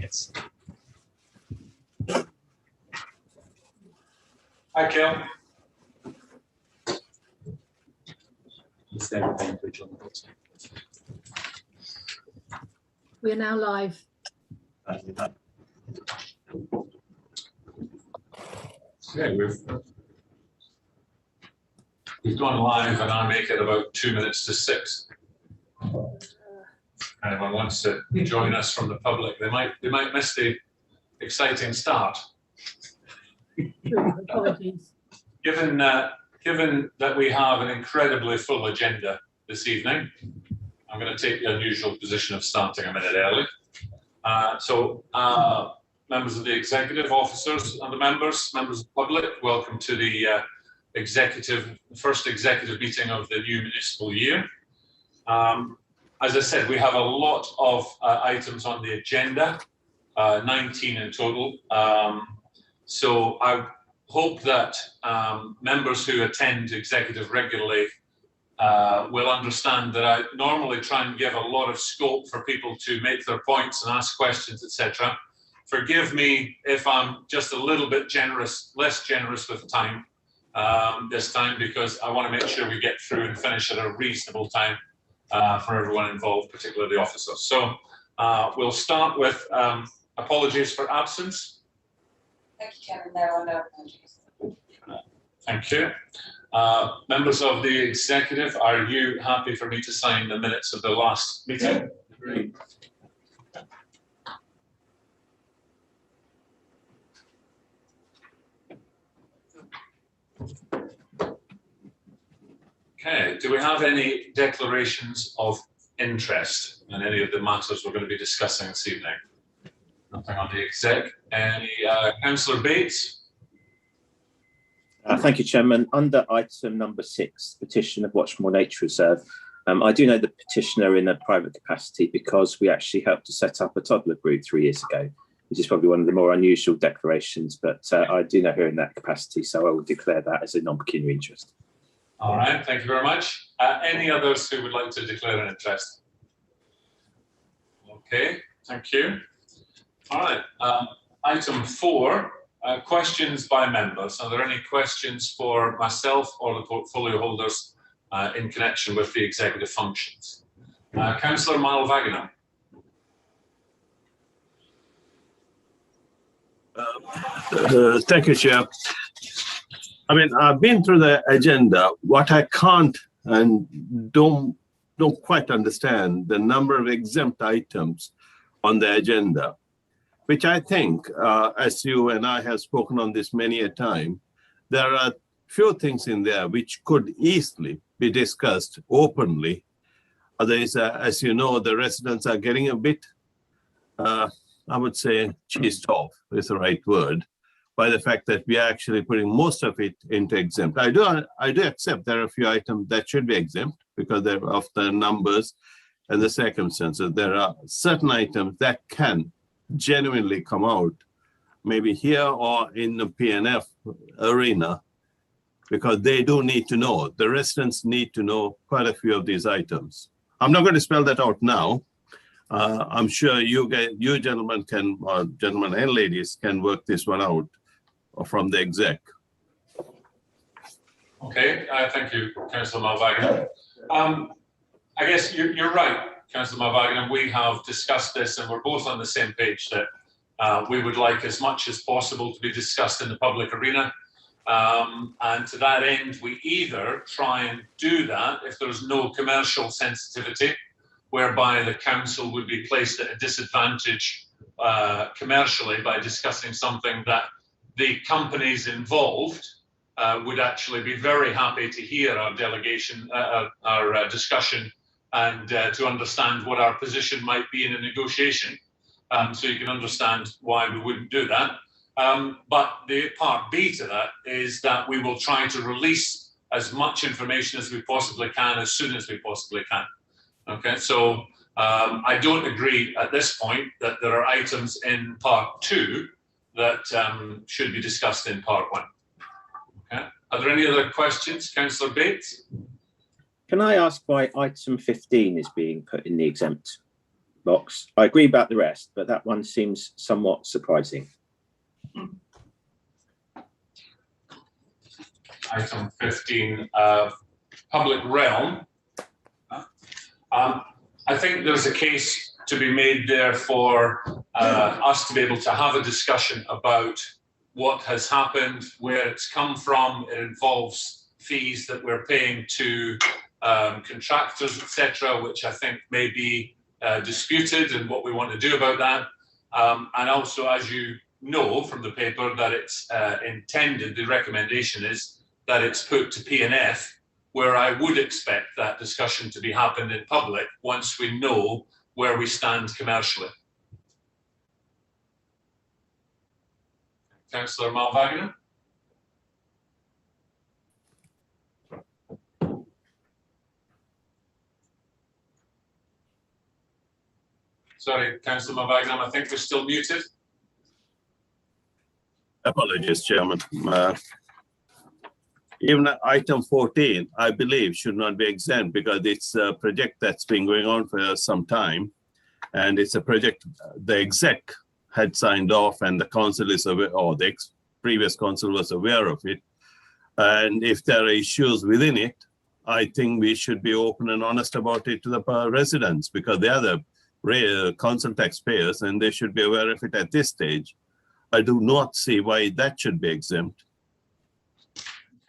minutes. Hi, Kel. Is there a language on the bottom? We are now live. Okay, we've gone live, and I make it about 2 minutes to 6. Anyone wants to join us from the public? They might miss the exciting start. Apologies. Given that we have an incredibly full agenda this evening, I'm going to take the unusual position of starting a minute early. Members of the executive, officers and the members of the public, welcome to the first executive meeting of the new municipal year. As I said, we have a lot of items on the agenda, 19 in total. So I hope that members who attend executive regularly will understand that I normally try and give a lot of scope for people to make their points and ask questions, etc. Forgive me if I'm just a little bit less generous with time this time, because I want to make sure we get through and finish at a reasonable time for everyone involved, particularly the officers. So we'll start with apologies for absence. Thank you, Chairman. There are no apologies. Thank you. Members of the executive, are you happy for me to sign the minutes of the last meeting? Great. Okay, do we have any declarations of interest in any of the matters we're going to be discussing this evening? Nothing on the exec. Any Councillor Bates? Thank you, Chairman. Under item number 6, petition of Watchmore Nature Reserve, I do know the petitioner in a private capacity because we actually helped to set up a toddler group 3 years ago, which is probably one of the more unusual declarations, but I do know her in that capacity, so I will declare that as a non-pecuniary interest. All right, thank you very much. Any others who would like to declare an interest? Okay, thank you. All right, item 4, questions by members. Are there any questions for myself or the portfolio holders in connection with the executive functions? Councillor Mailvaginam. Thank you, Chair. I mean, I've been through the agenda. What I can't and don't quite understand the number of exempt items on the agenda, which I think, as you and I have spoken on this many a time, there are few things in there which could easily be discussed openly. Otherwise, as you know, the residents are getting a bit, I would say, cheesed off is the right word, by the fact that we are actually putting most of it into exempt. I do accept there are a few items that should be exempt because they're of the numbers and the circumstances. There are certain items that can genuinely come out, maybe here or in the PNF arena, because they do need to know, the residents need to know quite a few of these items. I'm not going to spell that out now. I'm sure you gentlemen can, or gentlemen and ladies can work this one out from the exec. Okay, thank you, Councillor Mailvaginam. I guess you're right, Councillor Mailvaginam. We have discussed this and we're both on the same page that we would like as much as possible to be discussed in the public arena. And to that end, we either try and do that if there's no commercial sensitivity, whereby the council would be placed at a disadvantage commercially by discussing something that the companies involved would actually be very happy to hear our delegation, our discussion, and to understand what our position might be in a negotiation. So you can understand why we wouldn't do that. But the part B to that is that we will try to release as much information as we possibly can as soon as we possibly can. Okay, so I don't agree at this point that there are items in part 2 that should be discussed in part 1. Okay, are there any other questions, Councillor Bates? Can I ask why item 15 is being put in the exempt? box. I agree about the rest, but that one seems somewhat surprising. Item 15, public realm. I think there's a case to be made there for us to be able to have a discussion about what has happened, where it's come from. It involves fees that we're paying to contractors, etc., which I think may be disputed, and what we want to do about that. And also, as you know from the paper, that it's intended, the recommendation is that it's put to P&F, where I would expect that discussion to be happened in public once we know where we stand commercially. Councillor Malvagina. Sorry, Councillor Malvagina, I think we're still muted. Apologies, Chairman. Even item 14, I believe, should not be exempt because it's a project that's been going on for some time. And it's a project the exec had signed off and the council is aware, or the previous council was aware of it. And if there are issues within it, I think we should be open and honest about it to the residents, because they are the council taxpayers and they should be aware of it at this stage. I do not see why that should be exempt.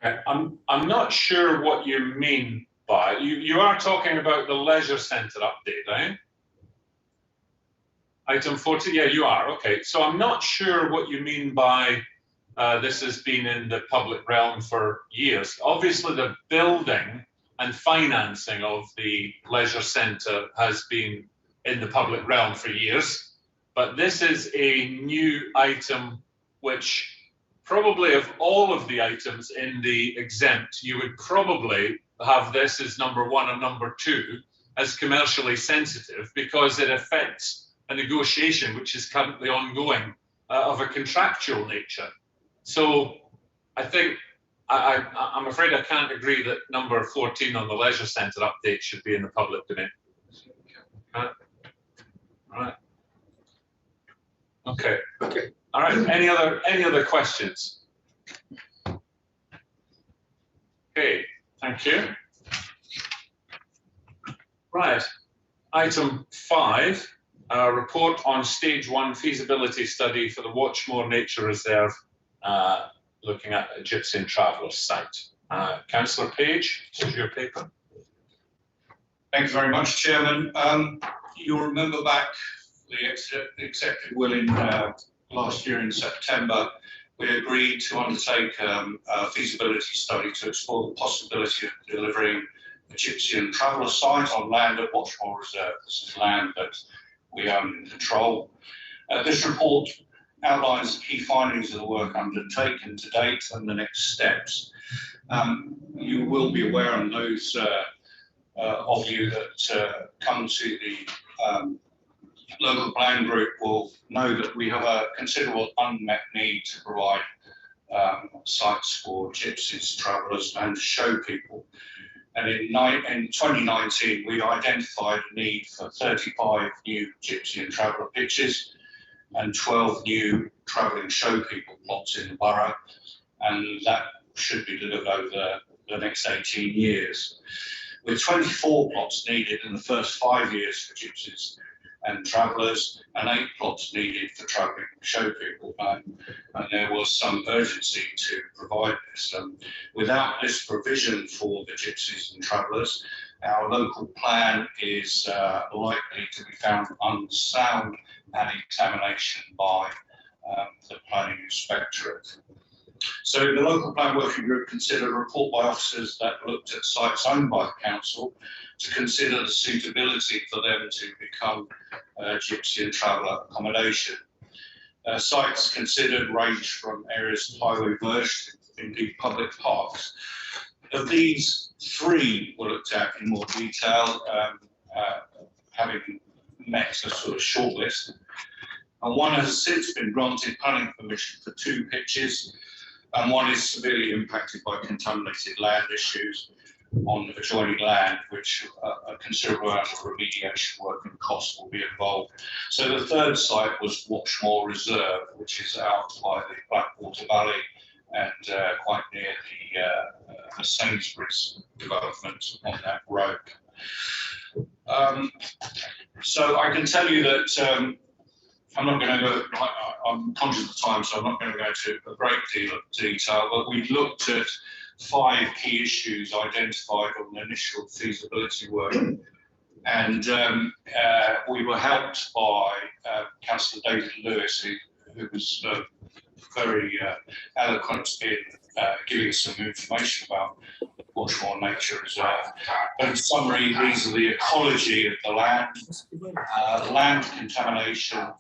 Okay. I'm not sure what you mean by, you are talking about the leisure centre update, right? Item 40, yeah, you are, okay. So I'm not sure what you mean by this has been in the public realm for years. Obviously the building and financing of the leisure centre has been in the public realm for years, but this is a new item which probably of all of the items in the exempt, you would probably have this as number 1 and number 2 as commercially sensitive, because it affects a negotiation which is currently ongoing of a contractual nature. So I think, I'm afraid I can't agree that number 14 on the leisure centre update should be in the public domain. Okay. All right. Okay. Okay. All right. Any other questions? Okay. Thank you. Right. Item 5. Report on stage 1 feasibility study for the Watchmore Nature Reserve, looking at Egyptian Travellers site. Councillor Page, here's your paper. Thank you very much, Chairman. You'll remember back the executive will in last year in September, we agreed to undertake a feasibility study to explore the possibility of delivering Egyptian Traveller site on land at Watchmore Reserve. This is land that we own and control. This report outlines the key findings of the work undertaken to date and the next steps. You will be aware, and those of you that come to the local plan group will know that we have a considerable unmet need to provide sites for gypsies, travellers and show people. And in 2019, we identified a need for 35 new gypsy and traveller pitches and 12 new travelling show people plots in the borough, and that should be delivered over the next 18 years. With 24 plots needed in the first 5 years for gypsies and travellers, and 8 plots needed for travelling show people, and there was some urgency to provide this. Without this provision for the gypsies and travellers, our local plan is likely to be found unsound and examination by the planning inspectorate. So the local plan working group considered a report by officers that looked at sites owned by the council to consider the suitability for them to become gypsy and traveller accommodation. Sites considered range from areas of highway verge to indeed public parks. Of these, 3 were looked at in more detail, having met a sort of shortlist. And 1 has since been granted planning permission for 2 pitches, and 1 is severely impacted by contaminated land issues. on adjoining land, which a considerable amount of remediation work and cost will be involved. So the third site was Watchmore Reserve, which is out by the Blackwater Valley and quite near the Sainsbury's development on that road. So I can tell you that I'm not going to go, I'm conscious of time, so I'm not going to go into a great deal of detail, but we looked at 5 key issues identified on the initial feasibility work. And we were helped by Councillor David Lewis, who was very eloquent in giving us some information about the Watchmore Nature Reserve. But in summary, these are the ecology of the land contamination,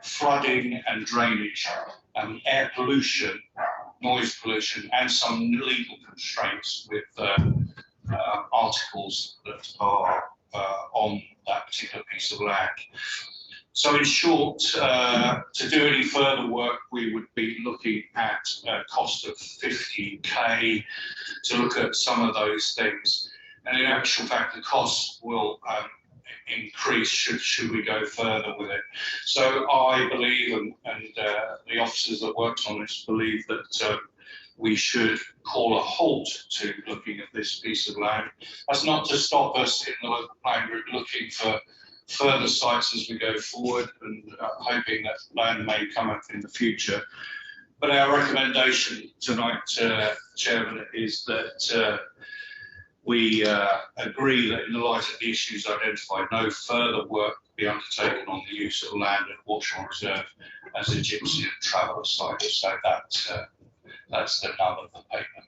flooding and drainage, air pollution, noise pollution, and some legal constraints with articles that are on that particular piece of land. So in short, to do any further work, we would be looking at a cost of 50k to look at some of those things. And in actual fact, the costs will increase should we go further with it. So I believe, and the officers that worked on this believe that we should call a halt to looking at this piece of land. That's not to stop us in the local plan group looking for further sites as we go forward and hoping that land may come up in the future. But our recommendation tonight, Chairman, is that we agree that in the light of the issues identified, no further work be undertaken on the use of land at Watchmore Reserve as a gypsy and traveller site. So that's the nub of the paper.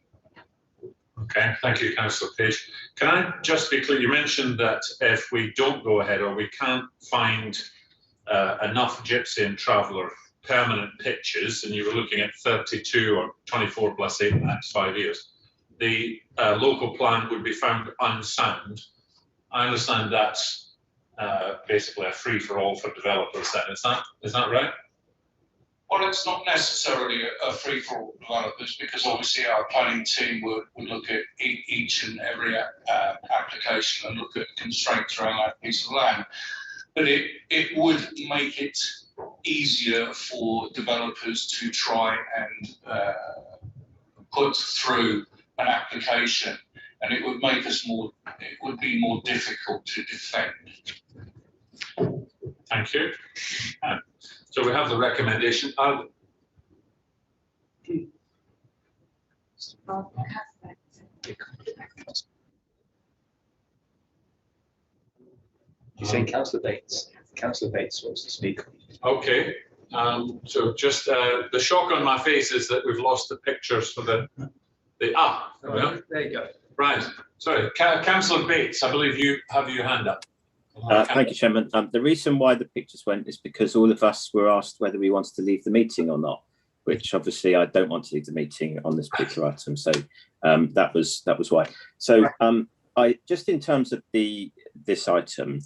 Okay, thank you, Councillor Page. Can I just be clear? You mentioned that if we don't go ahead or we can't find enough gypsy and traveller permanent pitches, and you were looking at 32 or 24 plus 8 in the next 5 years, the local plan would be found unsound. I understand that's basically a free-for-all for developers then, is that right? Well, it's not necessarily a free-for-all developers, because obviously our planning team would look at each and every application and look at constraints around that piece of land. But it would make it easier for developers to try and put through an application, and it would make us it would be more difficult to defend. Thank you. So we have the recommendation. You're saying Councillor Bates. Councillor Bates wants to speak. Okay. So just the shock on my face is that we've lost the pictures for the there you go. Right. Sorry, Councillor Bates, I believe you have your hand up. Thank you, Chairman. The reason why the pictures went is because all of us were asked whether we wanted to leave the meeting or not, which obviously I don't want to leave the meeting on this particular item. So that was why. So I just in terms of this item,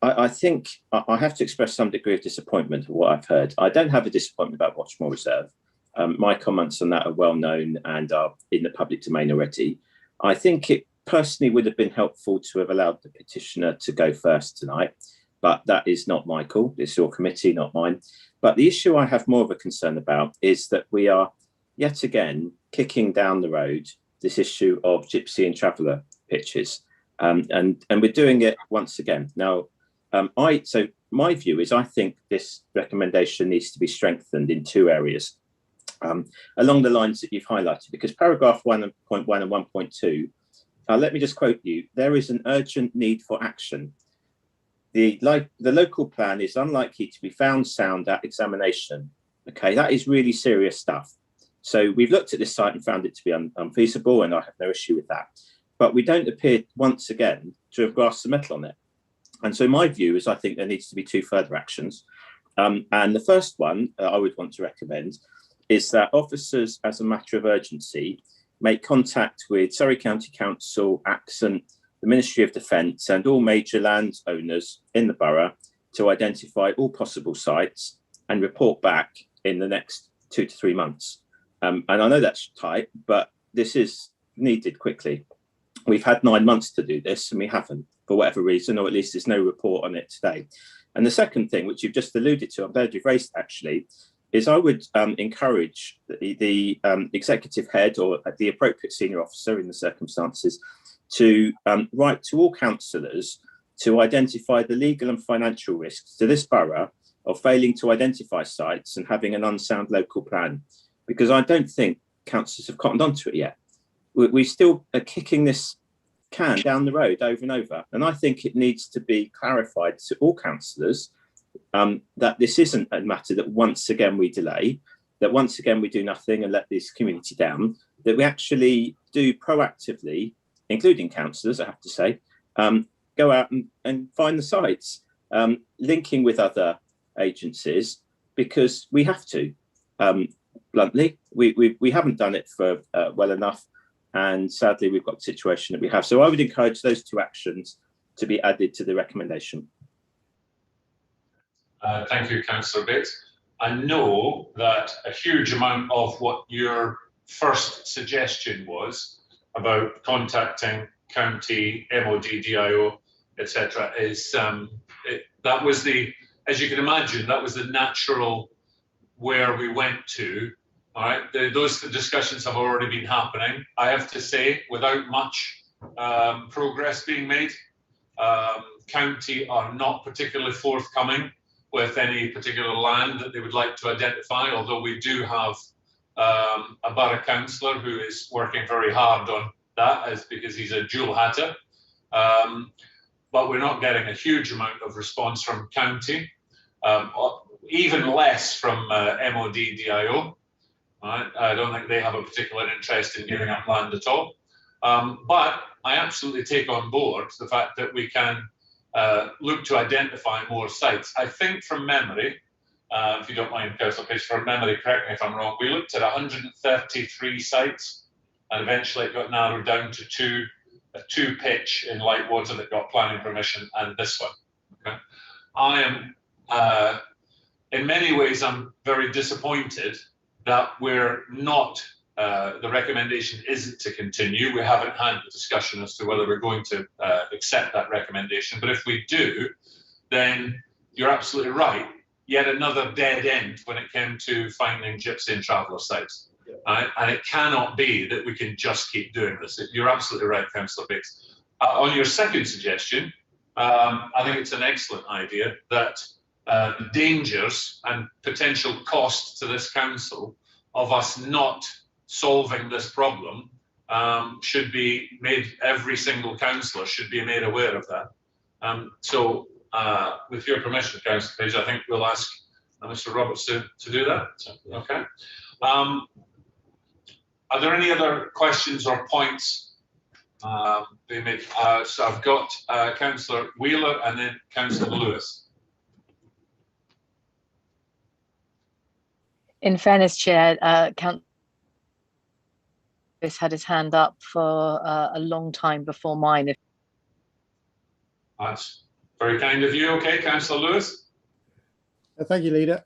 I think I have to express some degree of disappointment of what I've heard. I don't have a disappointment about Watchmore Reserve. My comments on that are well known and are in the public domain already. I think it personally would have been helpful to have allowed the petitioner to go first tonight, but that is not my call. It's your committee, not mine. But the issue I have more of a concern about is that we are yet again kicking down the road this issue of gypsy and traveller pitches, and we're doing it once again. Now, so my view is I think this recommendation needs to be strengthened in 2 areas along the lines that you've highlighted, because paragraph 1.1 and 1.2. Let me just quote you. There is an urgent need for action. The local plan is unlikely to be found sound at examination. Okay, that is really serious stuff. So we've looked at this site and found it to be unfeasible, and I have no issue with that. But we don't appear once again to have grasped the metal on it. And so my view is I think there needs to be 2 further actions. And the first one I would want to recommend is that officers, as a matter of urgency, make contact with Surrey County Council, Accent, the Ministry of Defence and all major landowners in the borough to identify all possible sites and report back in the next 2 to 3 months. And I know that's tight, but this is needed quickly. we've had 9 months to do this and we haven't, for whatever reason, or at least there's no report on it today. And the second thing, which you've just alluded to, I'm glad you've raised actually, is I would encourage the executive head or the appropriate senior officer in the circumstances to write to all councillors to identify the legal and financial risks to this borough of failing to identify sites and having an unsound local plan, because I don't think councillors have cottoned onto it yet. We still are kicking this can down the road over and over, and I think it needs to be clarified to all councillors that this isn't a matter that once again we delay, that once again we do nothing and let this community down, that we actually do proactively, including councillors, I have to say, go out and find the sites, linking with other agencies, because we have to. Bluntly, we haven't done it for well enough, and sadly we've got the situation that we have. So I would encourage those 2 actions to be added to the recommendation. Thank you, Councillor Bates. I know that a huge amount of what your first suggestion was about contacting county, MOD, DIO, etc., is that was the, as you can imagine, that was the natural where we went to. All right, those discussions have already been happening. I have to say, without much progress being made, county are not particularly forthcoming with any particular land that they would like to identify, although we do have a borough councillor who is working very hard on that, as because he's a dual hatter. But we're not getting a huge amount of response from county, even less from MOD, DIO. Right? I don't think they have a particular interest in giving up land at all. But I absolutely take on board the fact that we can look to identify more sites. I think from memory, if you don't mind, Councillor Page, from memory, correct me if I'm wrong, we looked at 133 sites, and eventually it got narrowed down to a 2 pitch in Lightwater that got planning permission, and this one. Okay? I am, in many ways, I'm very disappointed that we're not, the recommendation isn't to continue. We haven't had the discussion as to whether we're going to accept that recommendation. But if we do, then you're absolutely right. Yet another dead end when it came to finding gypsy and traveller sites. Right? And it cannot be that we can just keep doing this. You're absolutely right, Councillor Bates. On your second suggestion, I think it's an excellent idea that the dangers and potential cost to this council of us not solving this problem should be made, every single councillor should be made aware of that. So with your permission, Councillor Page, I think we'll ask Mr. Roberts to do that. Okay. Are there any other questions or points being made? So I've got Councillor Wheeler and then Councillor Lewis. In fairness, Chair, Councillor Lewis had his hand up for a long time before mine. That's very kind of you. Okay, Councillor Lewis. Thank you, Leader.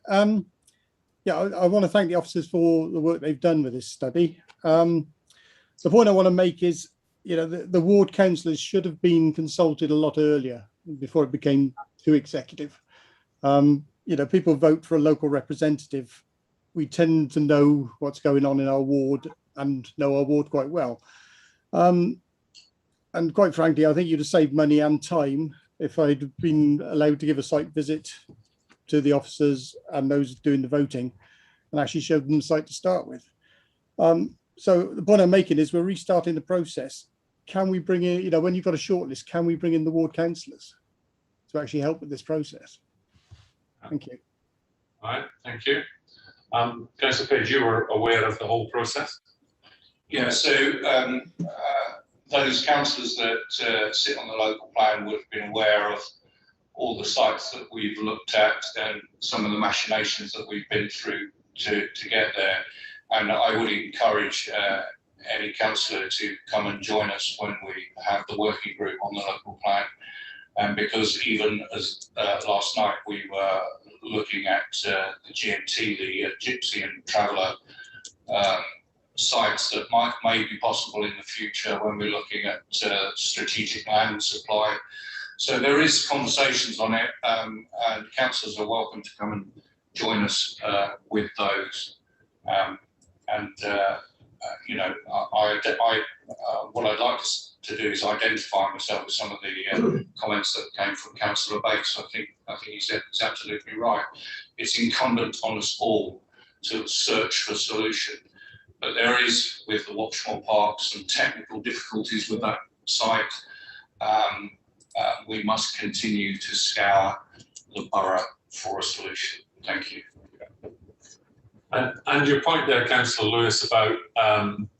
Yeah, I want to thank the officers for the work they've done with this study. The point I want to make is, you know, the ward councillors should have been consulted a lot earlier before it became too executive. You know, people vote for a local representative. We tend to know what's going on in our ward and know our ward quite well. And quite frankly, I think you'd have saved money and time if I'd been allowed to give a site visit to the officers and those doing the voting and actually showed them the site to start with. So the point I'm making is we're restarting the process. Can we bring in, you know, when you've got a shortlist, can we bring in the ward councillors to actually help with this process? Thank you. All right, thank you. Councillor Page, you were aware of the whole process? Yeah, so those councillors that sit on the local plan would have been aware of all the sites that we've looked at and some of the machinations that we've been through to get there. And I would encourage any councillor to come and join us when we have the working group on the local plan. Because even as last night we were looking at the GMT, the Gypsy and Traveller sites that may be possible in the future when we're looking at strategic land supply. So there is conversations on it, and councillors are welcome to come and join us with those. You know, what I'd like to do is identify myself with some of the comments that came from Councillor Bates. I think he said it's absolutely right. It's incumbent on us all to search for a solution. But there is, with the Watchmore Park, some technical difficulties with that site. We must continue to scour the borough for a solution. Thank you. And your point there, Councillor Lewis, about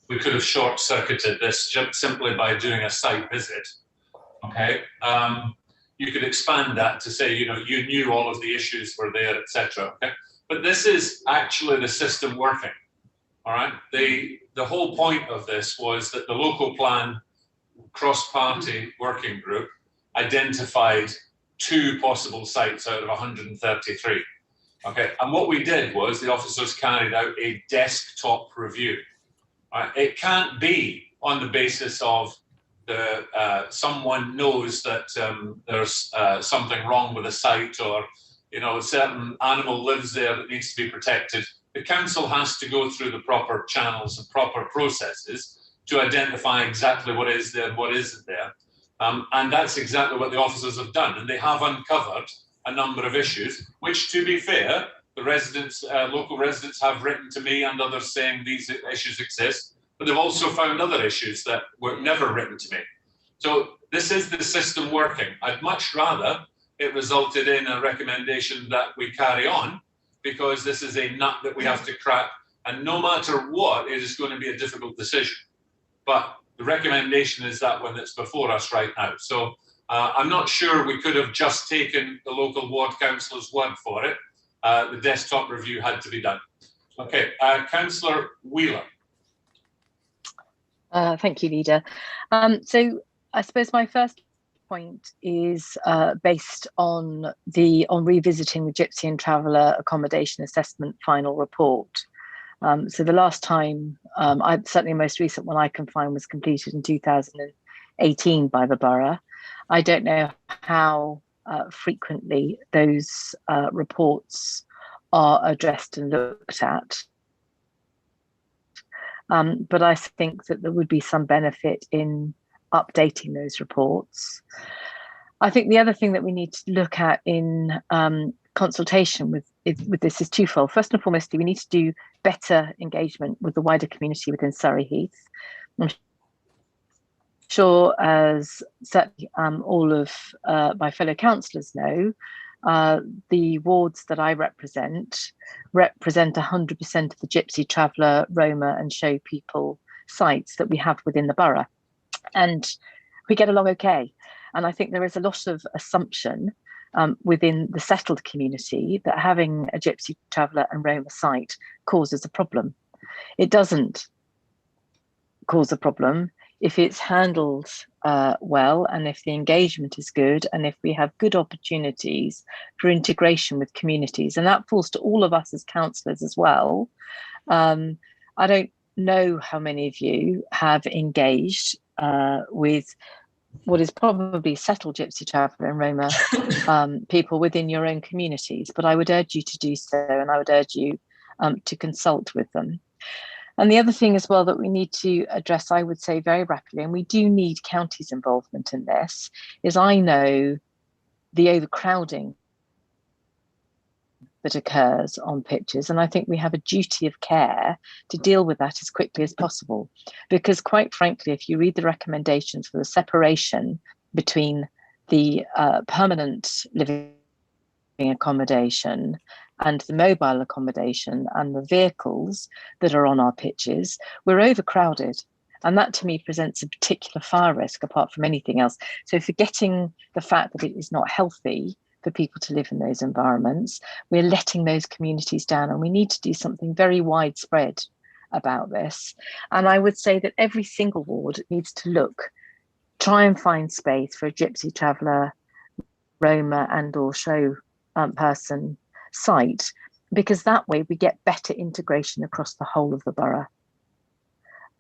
we could have short-circuited this just simply by doing a site visit. Okay, you could expand that to say, you know, you knew all of the issues were there, etc. Okay, but this is actually the system working. All right, the whole point of this was that the local plan cross-party working group identified 2 possible sites out of 133. Okay, and what we did was the officers carried out a desktop review. Right? It can't be on the basis of the someone knows that there's something wrong with a site, or you know, a certain animal lives there that needs to be protected. The council has to go through the proper channels and proper processes to identify exactly what is there and what isn't there. And that's exactly what the officers have done, and they have uncovered a number of issues, which, to be fair, the residents, local residents, have written to me and others saying these issues exist, but they've also found other issues that were never written to me. So this is the system working. I'd much rather it resulted in a recommendation that we carry on, because this is a nut that we have to crack, and no matter what, it is going to be a difficult decision. But the recommendation is that one that's before us right now. So I'm not sure we could have just taken the local ward councillor's word for it. The desktop review had to be done. Okay, Councillor Wheeler. Thank you, Leader. So I suppose my first point is based on revisiting the Gypsy and Traveller Accommodation Assessment final report. So the last time, certainly the most recent one I can find, was completed in 2018 by the borough. I don't know how frequently those reports are addressed and looked at. But I think that there would be some benefit in updating those reports. I think the other thing that we need to look at in consultation with this is twofold. First and foremost, we need to do better engagement with the wider community within Surrey Heath. I'm sure, as certainly all of my fellow councillors know, the wards that I represent 100% of the Gypsy, Traveller, Roma and Show People sites that we have within the borough. And we get along okay. And I think there is a lot of assumption within the settled community that having a Gypsy, Traveller and Roma site causes a problem. It doesn't cause a problem if it's handled well, and if the engagement is good, and if we have good opportunities for integration with communities. And that falls to all of us as councillors as well. I don't know how many of you have engaged with what is probably settled Gypsy, Traveller and Roma people within your own communities, but I would urge you to do so, and I would urge you to consult with them. And the other thing as well that we need to address, I would say very rapidly, and we do need counties' involvement in this, is I know the overcrowding that occurs on pitches, and I think we have a duty of care to deal with that as quickly as possible. Because quite frankly, if you read the recommendations for the separation between the permanent living accommodation and the mobile accommodation and the vehicles that are on our pitches, we're overcrowded. And that to me presents a particular fire risk apart from anything else. So forgetting the fact that it is not healthy for people to live in those environments, we're letting those communities down, and we need to do something very widespread about this. And I would say that every single ward needs to try and find space for a Gypsy, Traveller, Roma and or Show person site, because that way we get better integration across the whole of the borough.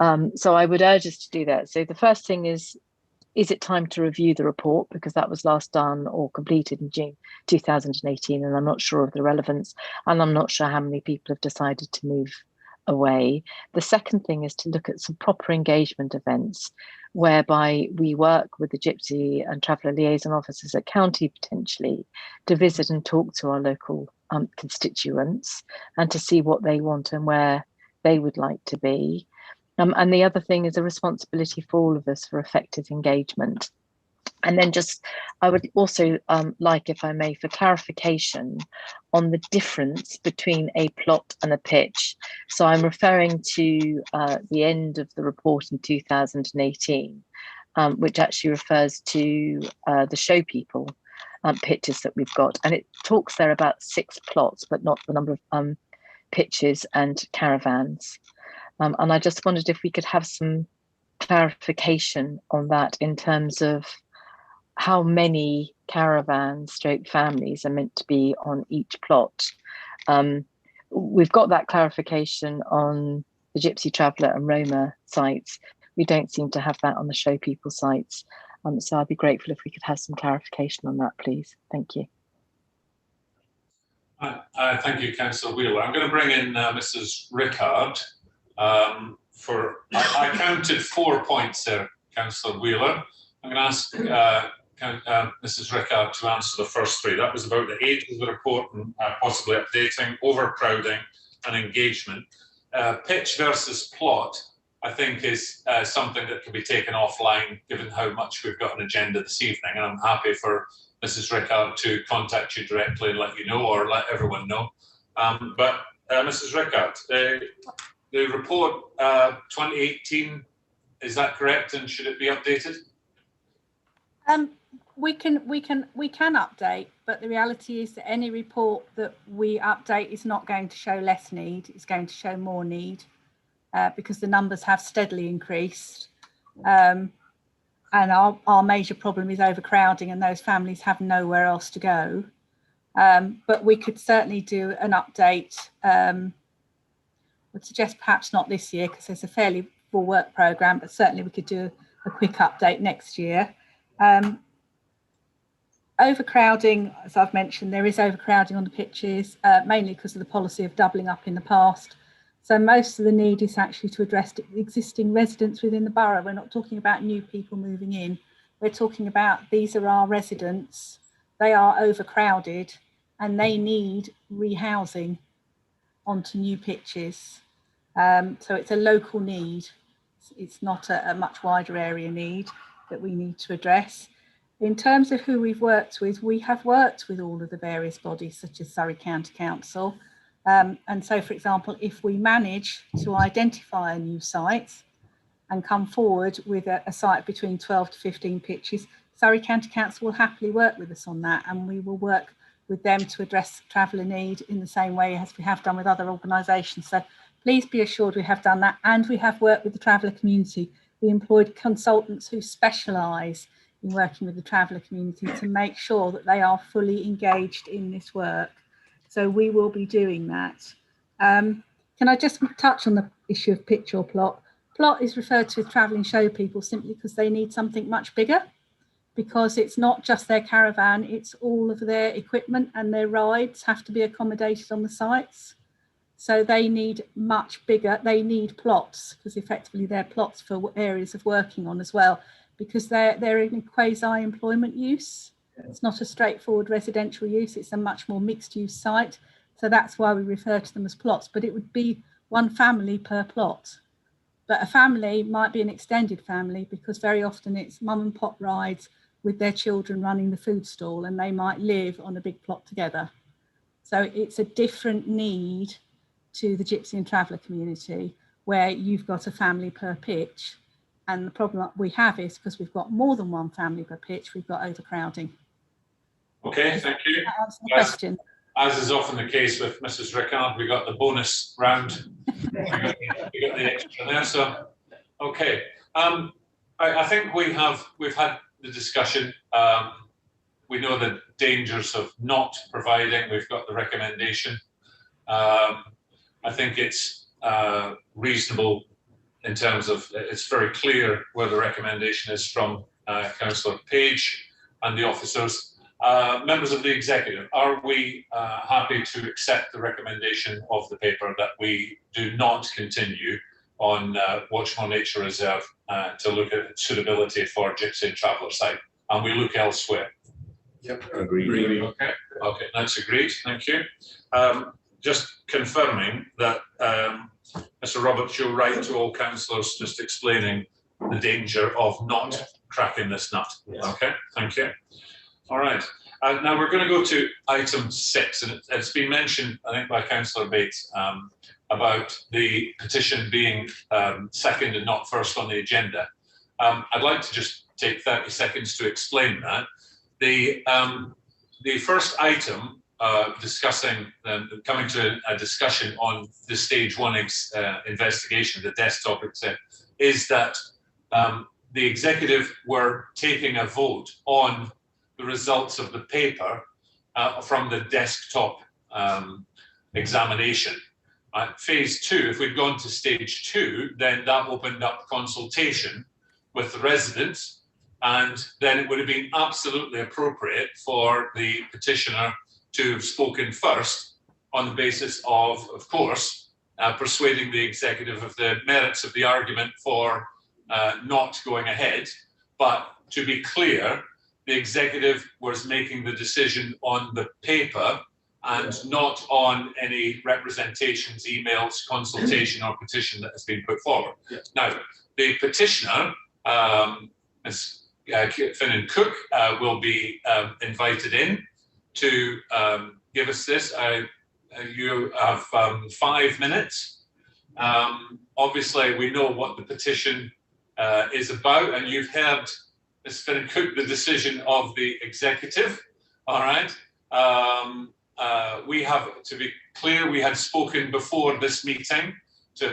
So I would urge us to do that. So the first thing is it time to review the report, because that was last done or completed in June 2018, and I'm not sure of the relevance, and I'm not sure how many people have decided to move away. The second thing is to look at some proper engagement events whereby we work with the Gypsy and Traveller liaison officers at county potentially to visit and talk to our local constituents and to see what they want and where they would like to be. And the other thing is a responsibility for all of us for effective engagement. And then I would also like, if I may, for clarification on the difference between a plot and a pitch. So I'm referring to the end of the report in 2018, which actually refers to the show people pitches that we've got. And it talks there about 6 plots, but not the number of pitches and caravans. And I just wondered if we could have some clarification on that in terms of how many caravans stroke families are meant to be on each plot. We've got that clarification on the Gypsy Traveller and Roma sites. We don't seem to have that on the show people sites. So I'd be grateful if we could have some clarification on that, please. Thank you. Thank you, Councillor Wheeler. I'm going to bring in Mrs. Rickard. I counted 4 points there, Councillor Wheeler. I'm going to ask Mrs. Rickard to answer the first 3. That was about the age of the report and possibly updating, overcrowding and engagement. Pitch versus plot, I think, is something that can be taken offline given how much we've got an agenda this evening. And I'm happy for Mrs. Rickard to contact you directly and let you know, or let everyone know. But Mrs. Rickard, the report 2018, is that correct, and should it be updated? We can update, but the reality is that any report that we update is not going to show less need, it's going to show more need, because the numbers have steadily increased. And our major problem is overcrowding, and those families have nowhere else to go. But we could certainly do an update. Would suggest perhaps not this year because there's a fairly full work programme, but certainly we could do a quick update next year. Overcrowding, as I've mentioned, there is overcrowding on the pitches, mainly because of the policy of doubling up in the past. So most of the need is actually to address existing residents within the borough. We're not talking about new people moving in. We're talking about these are our residents. They are overcrowded and they need rehousing onto new pitches. So it's a local need. It's not a much wider area need that we need to address. In terms of who we've worked with, we have worked with all of the various bodies such as Surrey County Council. And so, for example, if we manage to identify a new site and come forward with a site between 12 to 15 pitches, Surrey County Council will happily work with us on that, and we will work with them to address traveller need in the same way as we have done with other organisations. So please be assured we have done that, and we have worked with the traveller community. We employed consultants who specialise in working with the traveller community to make sure that they are fully engaged in this work. So we will be doing that. Can I just touch on the issue of pitch or plot? Plot is referred to as travelling show people simply because they need something much bigger, because it's not just their caravan, it's all of their equipment, and their rides have to be accommodated on the sites. So they need much bigger, they need plots, because effectively they're plots for areas of working on as well, because they're in quasi-employment use. It's not a straightforward residential use, it's a much more mixed use site. So that's why we refer to them as plots, but it would be one family per plot. But a family might be an extended family, because very often it's mum and pop rides with their children running the food stall, and they might live on a big plot together. So it's a different need to the Gypsy and Traveller community, where you've got a family per pitch. And the problem that we have is because we've got more than one family per pitch, we've got overcrowding. Okay, thank you. That answers the question. As is often the case with Mrs. Rickard, we got the bonus round. we got the extra there. So, okay. I think we've had the discussion. We know the dangers of not providing. We've got the recommendation. I think it's reasonable in terms of it's very clear where the recommendation is from Councillor Page and the officers. Members of the executive, are we happy to accept the recommendation of the paper that we do not continue on Watchmore Nature Reserve to look at suitability for Gypsy and Traveller site, and we look elsewhere? Yep. Agreed. Okay, okay, that's agreed. Thank you. Just confirming that Mr. Roberts, you'll write to all councillors just explaining the danger of not cracking this nut. Yes. Okay, thank you. All right. Now we're going to go to item 6, and it's been mentioned, I think, by Councillor Bates about the petition being second and not first on the agenda. I'd like to just take 30 seconds to explain that. The first item discussing, coming to a discussion on the stage 1 investigation, the desktop, is that the executive were taking a vote on the results of the paper from the desktop examination. Phase 2, if we'd gone to stage 2, then that opened up consultation with the residents, and then it would have been absolutely appropriate for the petitioner to have spoken first on the basis of course, persuading the executive of the merits of the argument for not going ahead. But to be clear, the executive was making the decision on the paper and not on any representations, emails, consultation or petition that has been put forward. Now, the petitioner, Ms. Finnan Cook, will be invited in to give us this. You have 5 minutes. Obviously, we know what the petition is about, and you've heard, Ms. Finnan Cook, the decision of the executive. All right. We have, to be clear, we had spoken before this meeting.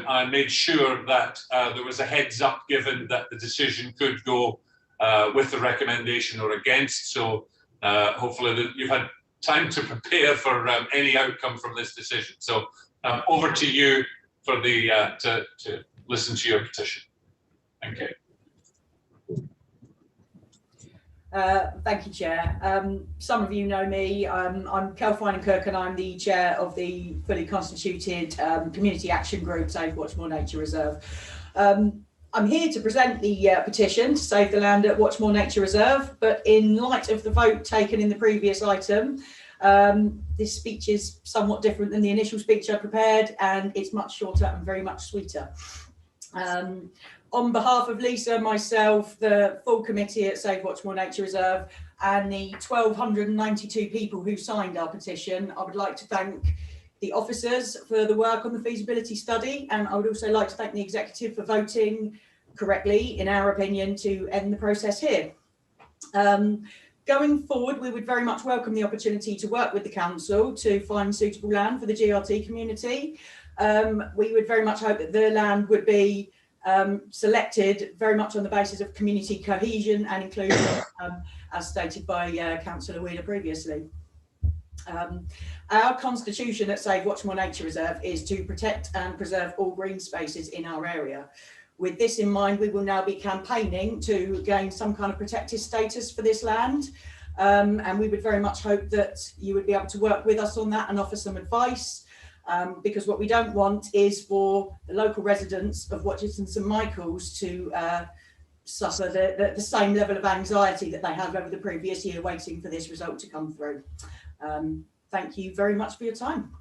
I made sure that there was a heads up given that the decision could go with the recommendation or against. So hopefully you've had time to prepare for any outcome from this decision. So over to you for the to listen to your petition. Thank you. Thank you, Chair. Some of you know me. I'm Kel Finnan-Cook, and I'm the chair of the fully constituted Community Action Group, Save Watchmore Nature Reserve. I'm here to present the petition to save the land at Watchmore Nature Reserve, but in light of the vote taken in the previous item, this speech is somewhat different than the initial speech I prepared, and it's much shorter and very much sweeter. On behalf of Lisa, myself, the full committee at Save Watchmore Nature Reserve, and the 1,292 people who signed our petition, I would like to thank the officers for the work on the feasibility study, and I would also like to thank the executive for voting correctly, in our opinion, to end the process here. Going forward, we would very much welcome the opportunity to work with the council to find suitable land for the GRT community. We would very much hope that the land would be selected very much on the basis of community cohesion and inclusion, as stated by Councillor Wheeler previously. Our constitution at Save Watchmore Nature Reserve is to protect and preserve all green spaces in our area. With this in mind, we will now be campaigning to gain some kind of protected status for this land, and we would very much hope that you would be able to work with us on that and offer some advice. Because what we don't want is for the local residents of Watches and St Michael's to suffer the same level of anxiety that they have over the previous year waiting for this result to come through. Thank you very much for your time.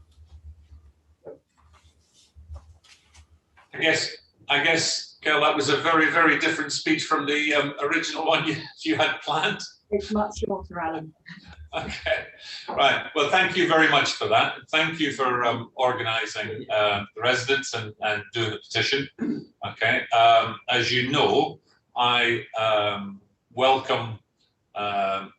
I guess, Gail, that was a very, very different speech from the original one you had planned. It's much shorter, Alan. Okay, right. Well, thank you very much for that. Thank you for organising the residents and doing the petition. Okay, as you know, I welcome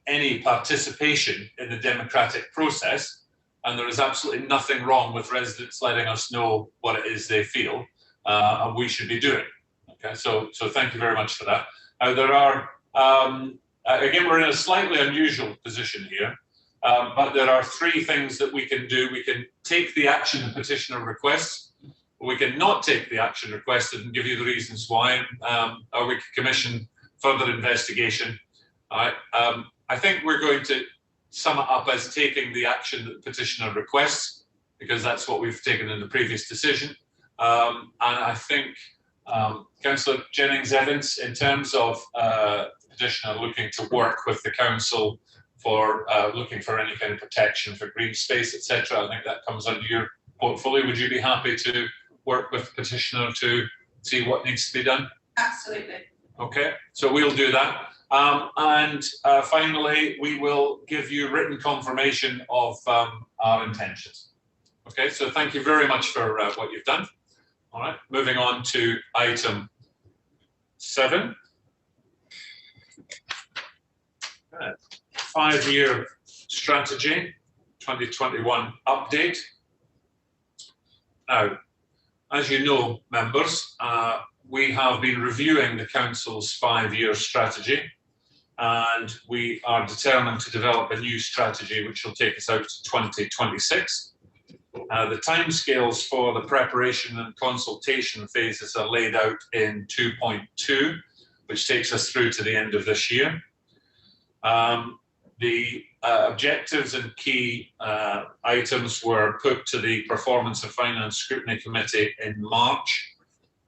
any participation in the democratic process, and there is absolutely nothing wrong with residents letting us know what it is they feel and we should be doing. Okay, so thank you very much for that. Now there are. Again, we're in a slightly unusual position here, but there are 3 things that we can do. We can take the action the petitioner requests, we can not take the action requested and give you the reasons why, or we can commission further investigation. All right. I think we're going to sum it up as taking the action that the petitioner requests, because that's what we've taken in the previous decision. And I think Councillor Jennings-Evans, in terms of the petitioner looking to work with the council for looking for any kind of protection for green space, etc., I think that comes under your portfolio. Would you be happy to work with the petitioner to see what needs to be done? Absolutely. Okay, so we'll do that. And finally, we will give you written confirmation of our intentions. Okay, so thank you very much for what you've done. All right, moving on to item 7. 5-year strategy, 2021 update. Now, as you know, members, we have been reviewing the council's 5-year strategy, and we are determined to develop a new strategy which will take us out to 2026. The timescales for the preparation and consultation phases are laid out in 2.2, which takes us through to the end of this year. The objectives and key items were put to the Performance and Finance Scrutiny Committee in March,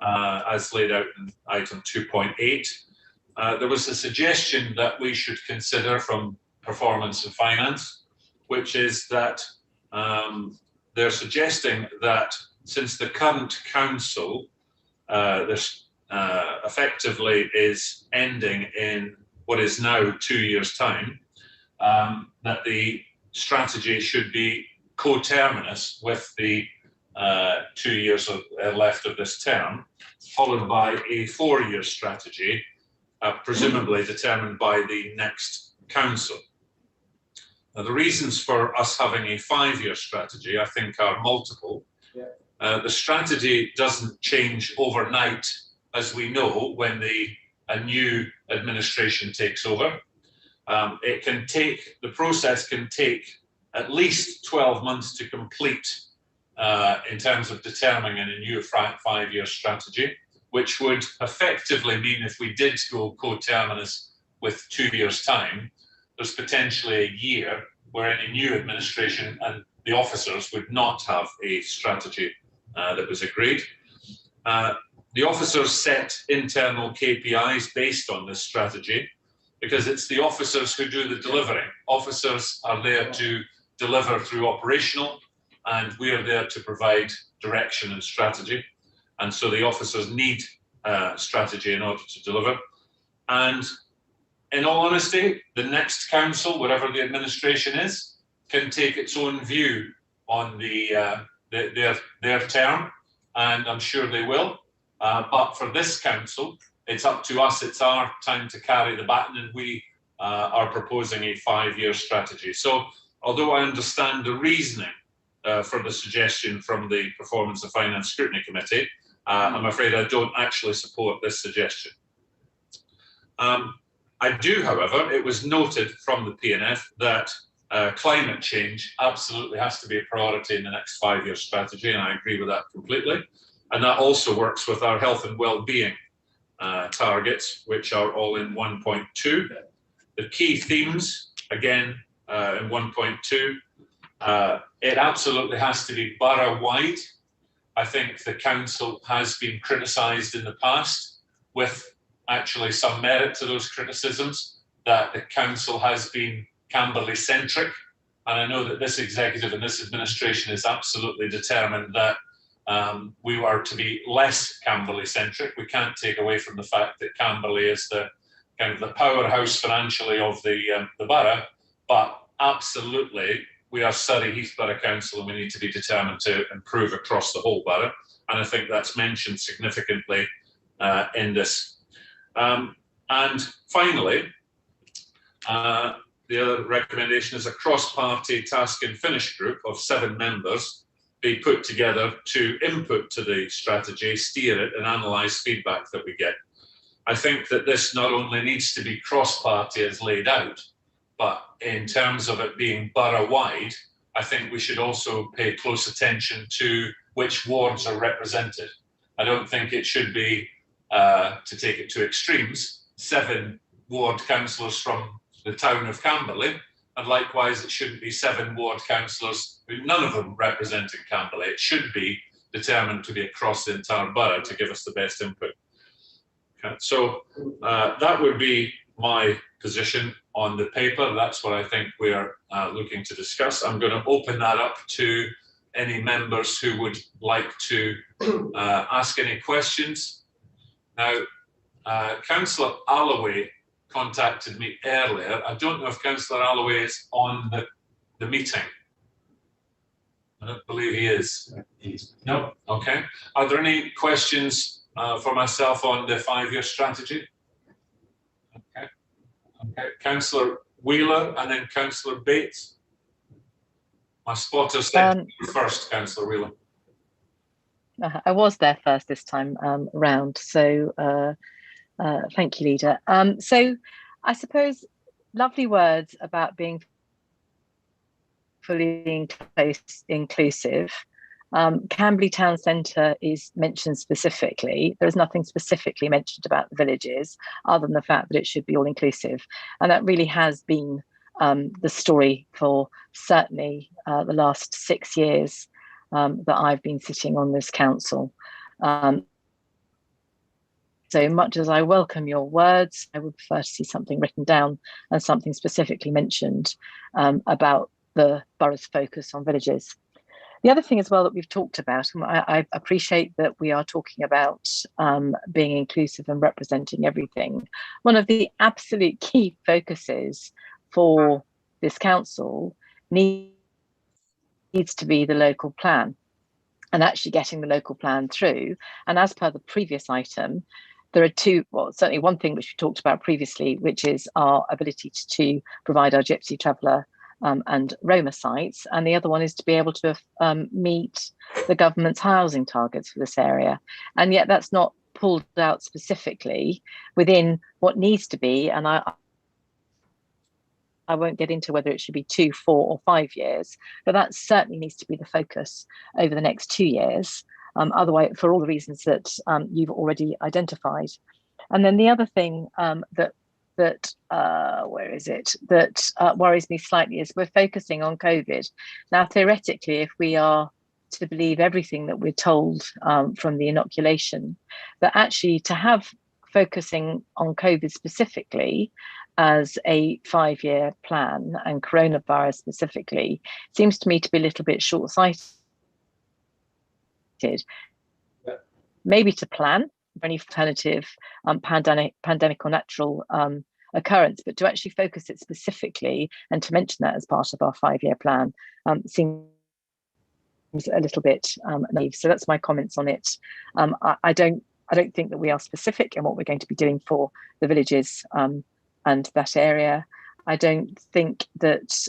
as laid out in item 2.8. There was a suggestion that we should consider from Performance and Finance, which is that they're suggesting that since the current council this effectively is ending in what is now 2 years' time, that the strategy should be coterminous with the 2 years left of this term, followed by a 4-year strategy, presumably determined by the next council. Now, the reasons for us having a 5-year strategy, I think, are multiple. The strategy doesn't change overnight, as we know, when a new administration takes over. The process can take at least 12 months to complete in terms of determining a new 5-year strategy, which would effectively mean if we did go coterminous with 2 years' time, there's potentially a year where any new administration and the officers would not have a strategy that was agreed. The officers set internal KPIs based on this strategy, because it's the officers who do the delivering. Officers are there to deliver through operational, and we are there to provide direction and strategy. And so the officers need strategy in order to deliver. And in all honesty, the next council, whatever the administration is, can take its own view on their term, and I'm sure they will. But for this council, it's up to us. It's our time to carry the baton, and we are proposing a 5-year strategy. So although I understand the reasoning for the suggestion from the Performance and Finance Scrutiny Committee, I'm afraid I don't actually support this suggestion. I do, however, it was noted from the PNF that climate change absolutely has to be a priority in the next 5-year strategy, and I agree with that completely. And that also works with our health and well-being targets, which are all in 1.2. The key themes, again, in 1.2, it absolutely has to be borough-wide. I think the council has been criticised in the past, with actually some merit to those criticisms, that the council has been Camberley-centric. And I know that this executive and this administration is absolutely determined that we are to be less Camberley-centric. We can't take away from the fact that Camberley is the kind of the powerhouse financially of the borough, but absolutely we are Surrey Heath Borough Council, and we need to be determined to improve across the whole borough. And I think that's mentioned significantly in this. And finally, the other recommendation is a cross-party task and finish group of 7 members be put together to input to the strategy, steer it, and analyse feedback that we get. I think that this not only needs to be cross-party as laid out, but in terms of it being borough-wide, I think we should also pay close attention to which wards are represented. I don't think it should be, to take it to extremes, 7 ward councillors from the town of Camberley, and likewise it shouldn't be 7 ward councillors, none of them representing Camberley. It should be determined to be across the entire borough to give us the best input. Okay, so that would be my position on the paper. That's what I think we're looking to discuss. I'm going to open that up to any members who would like to ask any questions. Now, Councillor Alloway contacted me earlier. I don't know if Councillor Alloway is on the meeting. I don't believe he is. No. Okay. Are there any questions for myself on the 5-year strategy? Okay. Okay. Councillor Wheeler and then Councillor Bates. My spotter said first, Councillor Wheeler. I was there first this time round, so thank you, Leader. So I suppose lovely words about being fully inclusive. Camberley Town Centre is mentioned specifically. There is nothing specifically mentioned about the villages other than the fact that it should be all inclusive. And that really has been the story for certainly the last 6 years that I've been sitting on this council. So much as I welcome your words, I would prefer to see something written down and something specifically mentioned about the borough's focus on villages. The other thing as well that we've talked about, and I appreciate that we are talking about being inclusive and representing everything. One of the absolute key focuses for this council needs to be the local plan and actually getting the local plan through. And as per the previous item, there are two, well, certainly one thing which we talked about previously, which is our ability to provide our Gypsy Traveller and Roma sites. And the other one is to be able to meet the government's housing targets for this area. And yet that's not pulled out specifically within what needs to be. And I won't get into whether it should be 2, 4 or 5 years, but that certainly needs to be the focus over the next 2 years. Otherwise, for all the reasons that you've already identified. And then the other thing that worries me slightly is we're focusing on COVID. Now, theoretically, if we are to believe everything that we're told from the inoculation, that actually to have focusing on COVID specifically as a 5-year plan and coronavirus specifically seems to me to be a little bit short-sighted. Maybe to plan for any alternative pandemic or natural occurrence, but to actually focus it specifically and to mention that as part of our 5-year plan seems a little bit naive. So that's my comments on it. I don't think that we are specific in what we're going to be doing for the villages and that area. I don't think that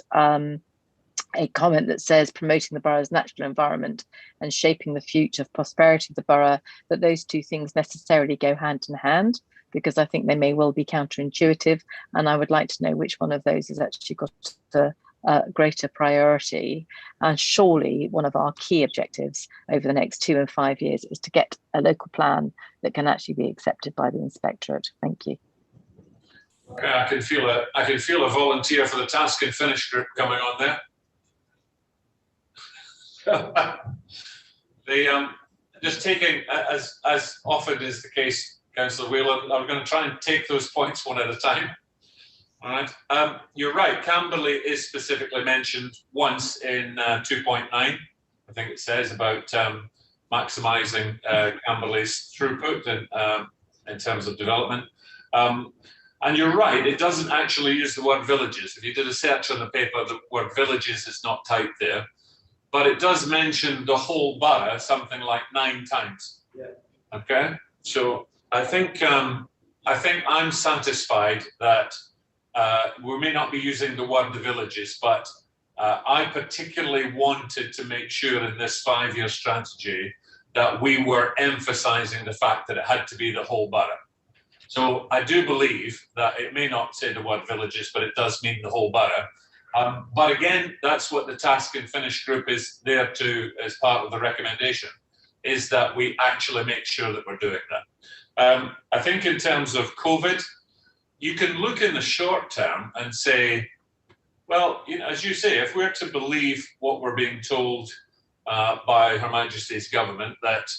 a comment that says promoting the borough's natural environment and shaping the future of prosperity of the borough, that those two things necessarily go hand in hand, because I think they may well be counterintuitive. And I would like to know which one of those has actually got a greater priority. And surely one of our key objectives over the next 2 and 5 years is to get a local plan that can actually be accepted by the inspectorate. Thank you. Okay, I can feel a volunteer for the task and finish group coming on there. Just taking, as often is the case, Councillor Wheeler, I'm going to try and take those points one at a time. All right. You're right. Camberley is specifically mentioned once in 2.9. I think it says about maximising Camberley's throughput in terms of development. And you're right. It doesn't actually use the word villages. If you did a search on the paper, the word villages is not typed there. But it does mention the whole borough something like 9 times. Yeah. Okay. So I think I'm satisfied that we may not be using the word the villages, but I particularly wanted to make sure in this 5-year strategy that we were emphasising the fact that it had to be the whole borough. So I do believe that it may not say the word villages, but it does mean the whole borough. But again, that's what the task and finish group is there to, as part of the recommendation, is that we actually make sure that we're doing that. I think in terms of COVID, you can look in the short term and say, well, you know, as you say, if we're to believe what we're being told by Her Majesty's government, that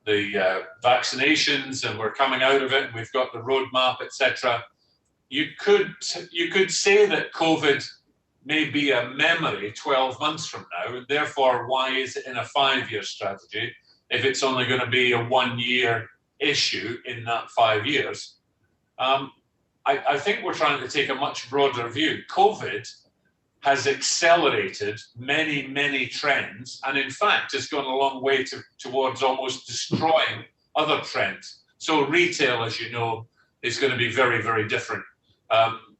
the vaccinations and we're coming out of it and we've got the roadmap, etc., you could say that COVID may be a memory 12 months from now, and therefore why is it in a 5-year strategy if it's only going to be a 1-year issue in that 5 years? I think we're trying to take a much broader view. COVID has accelerated many, many trends, and in fact has gone a long way towards almost destroying other trends. So retail, as you know, is going to be very, very different.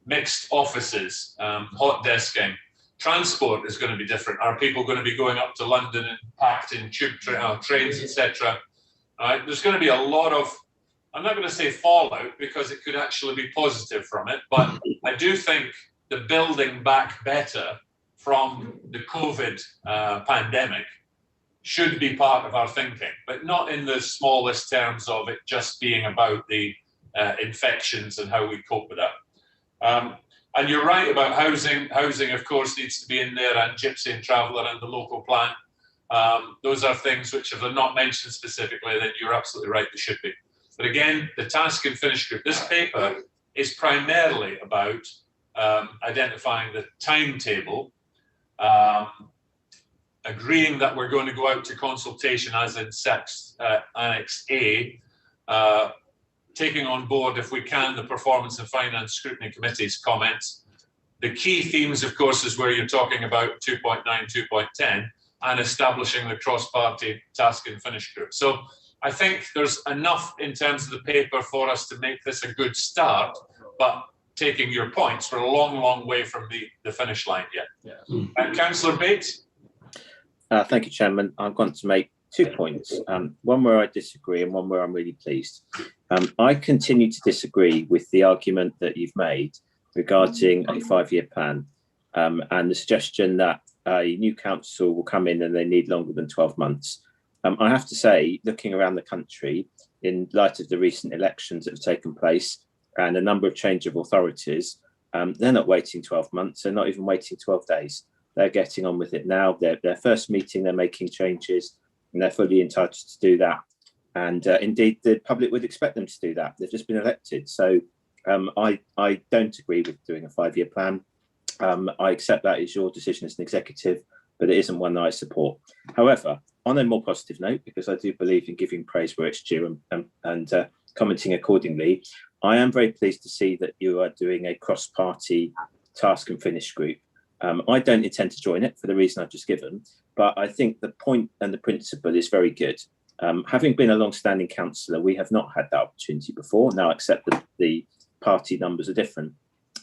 Mixed offices, hot desking, transport is going to be different. Are people going to be going up to London and packed in trains, etc.? There's going to be a lot of, I'm not going to say fallout because it could actually be positive from it, but I do think the building back better from the COVID pandemic should be part of our thinking, but not in the smallest terms of it just being about the infections and how we cope with that. And you're right about housing. Housing, of course, needs to be in there, and Gypsy and Traveller and the local plan. Those are things which, if they're not mentioned specifically, then you're absolutely right, they should be. But again, the task and finish group, this paper is primarily about identifying the timetable, agreeing that we're going to go out to consultation as in Annex A, taking on board, if we can, the Performance and Finance Scrutiny Committee's comments. The key themes, of course, is where you're talking about 2.9, 2.10, and establishing the cross-party task and finish group. So I think there's enough in terms of the paper for us to make this a good start, but taking your points, we're a long, long way from the finish line yet. Yeah. And Councillor Bates? Thank you, Chairman. I'm going to make 2 points, one where I disagree and one where I'm really pleased. I continue to disagree with the argument that you've made regarding a 5-year plan and the suggestion that a new council will come in and they need longer than 12 months. I have to say, looking around the country, in light of the recent elections that have taken place and a number of change of authorities, they're not waiting 12 months, they're not even waiting 12 days. They're getting on with it now. Their first meeting, they're making changes, and they're fully entitled to do that. And indeed, the public would expect them to do that. They've just been elected. So I don't agree with doing a 5-year plan. I accept that is your decision as an executive, but it isn't one that I support. However, on a more positive note, because I do believe in giving praise where it's due and commenting accordingly, I am very pleased to see that you are doing a cross-party task and finish group. I don't intend to join it for the reason I've just given, but I think the point and the principle is very good. Having been a long-standing councillor, we have not had that opportunity before. Now, except that the party numbers are different.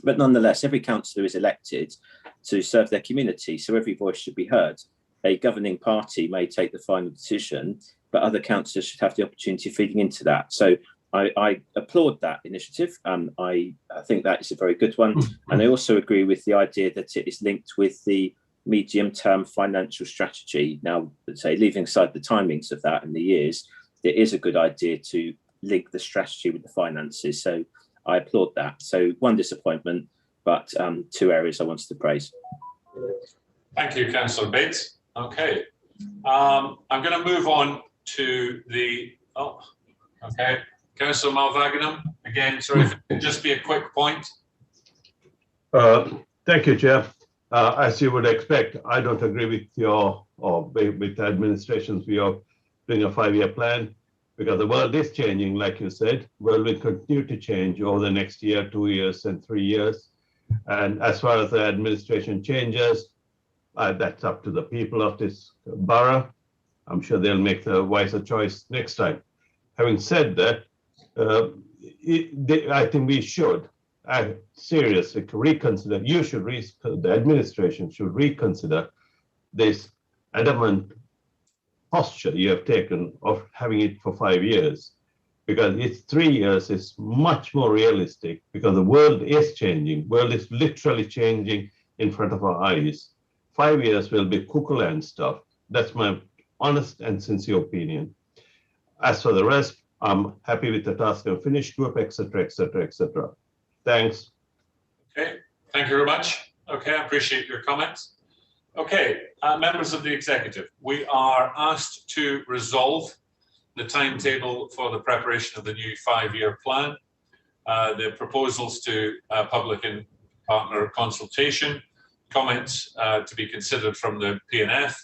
But nonetheless, every councillor is elected to serve their community, so every voice should be heard. A governing party may take the final decision, but other councillors should have the opportunity of feeding into that. So I applaud that initiative. I think that is a very good one. And I also agree with the idea that it is linked with the medium-term financial strategy. Now, let's say, leaving aside the timings of that and the years, it is a good idea to link the strategy with the finances. So I applaud that. So one disappointment, but 2 areas I wanted to praise. Thank you, Councillor Bates. Okay. I'm going to move on to the, Councillor Malvaginam. Again, sorry, if it can just be a quick point. Thank you, Chair. As you would expect, I don't agree with your with the administration's view of doing a 5-year plan, because the world is changing, like you said. The world will continue to change over the next year, 2 years, and 3 years. And as far as the administration changes, that's up to the people of this borough. I'm sure they'll make the wiser choice next time. Having said that, I think we should seriously reconsider. The administration should reconsider this adamant posture you have taken of having it for 5 years, because it's 3 years is much more realistic, because the world is changing. World is literally changing in front of our eyes. 5 years will be cuckoo land stuff. That's my honest and sincere opinion. As for the rest, I'm happy with the task and finish group, etc., etc., etc. Thanks. Okay, thank you very much. Okay, I appreciate your comments. Okay, members of the executive, we are asked to resolve the timetable for the preparation of the new 5-year plan, the proposals to public and partner consultation, comments to be considered from the PNF,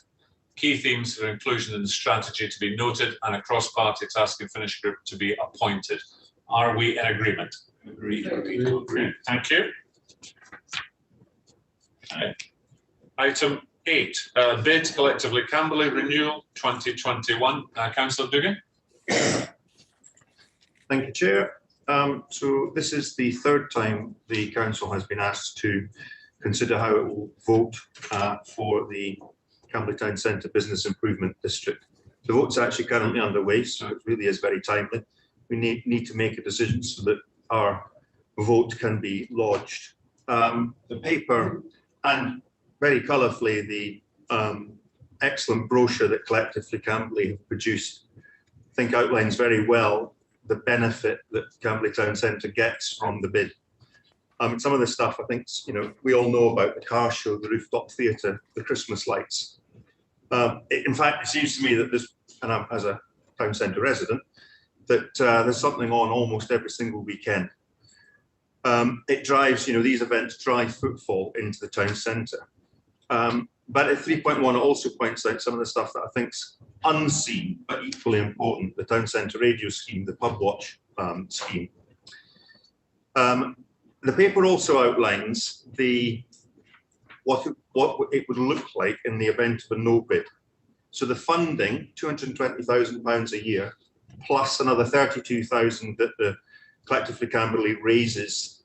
key themes for inclusion in the strategy to be noted, and a cross-party task and finish group to be appointed. Are we in agreement? Agreed. Agreed. Thank you. Okay. Item 8, bid collectively Camberley renewal 2021. Councillor Dugan. Thank you, Chair. So this is the third time the council has been asked to consider how it will vote for the Camberley Town Centre Business Improvement District. The vote's actually currently underway, so it really is very timely. We need to make a decision so that our vote can be lodged. The paper, and very colourfully, the excellent brochure that Collectively Camberley have produced, I think outlines very well the benefit that Camberley Town Centre gets from the bid. Some of the stuff I think, we all know about: the car show, the rooftop theatre, the Christmas lights. In fact, it seems to me that this, and I'm, as a town centre resident, that there's something on almost every single weekend. It drives, these events drive footfall into the town centre. But at 3.1, it also points out some of the stuff that I think's unseen but equally important: the town centre radio scheme, the pub watch scheme. The paper also outlines what it would look like in the event of a no bid. So the funding, £220,000 a year, plus another 32,000 that the Collectively Camberley raises,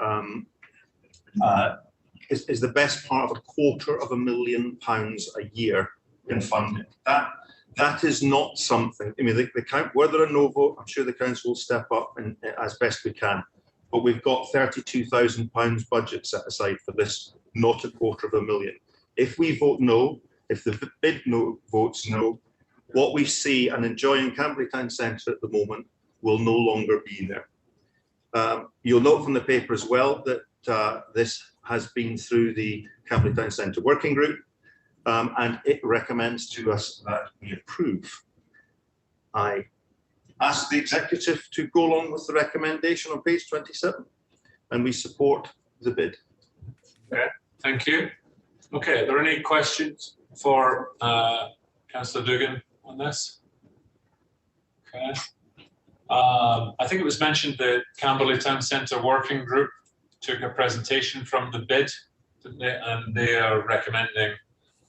is the best part of £250,000 a year in funding. That is not something. I mean, were there a no vote, I'm sure the council will step up and as best we can. But we've got £32,000 budget set aside for this, not £250,000. If we vote no, if the bid no votes no, what we see and enjoy in Camberley Town Centre at the moment will no longer be there. You'll note from the paper as well that this has been through the Camberley Town Centre Working Group, and it recommends to us that we approve. I ask the executive to go along with the recommendation on page 27, and we support the bid. Okay, thank you. Okay, are there any questions for Councillor Dugan on this? Okay. I think it was mentioned that Camberley Town Centre Working Group took a presentation from the bid, didn't they? And they are recommending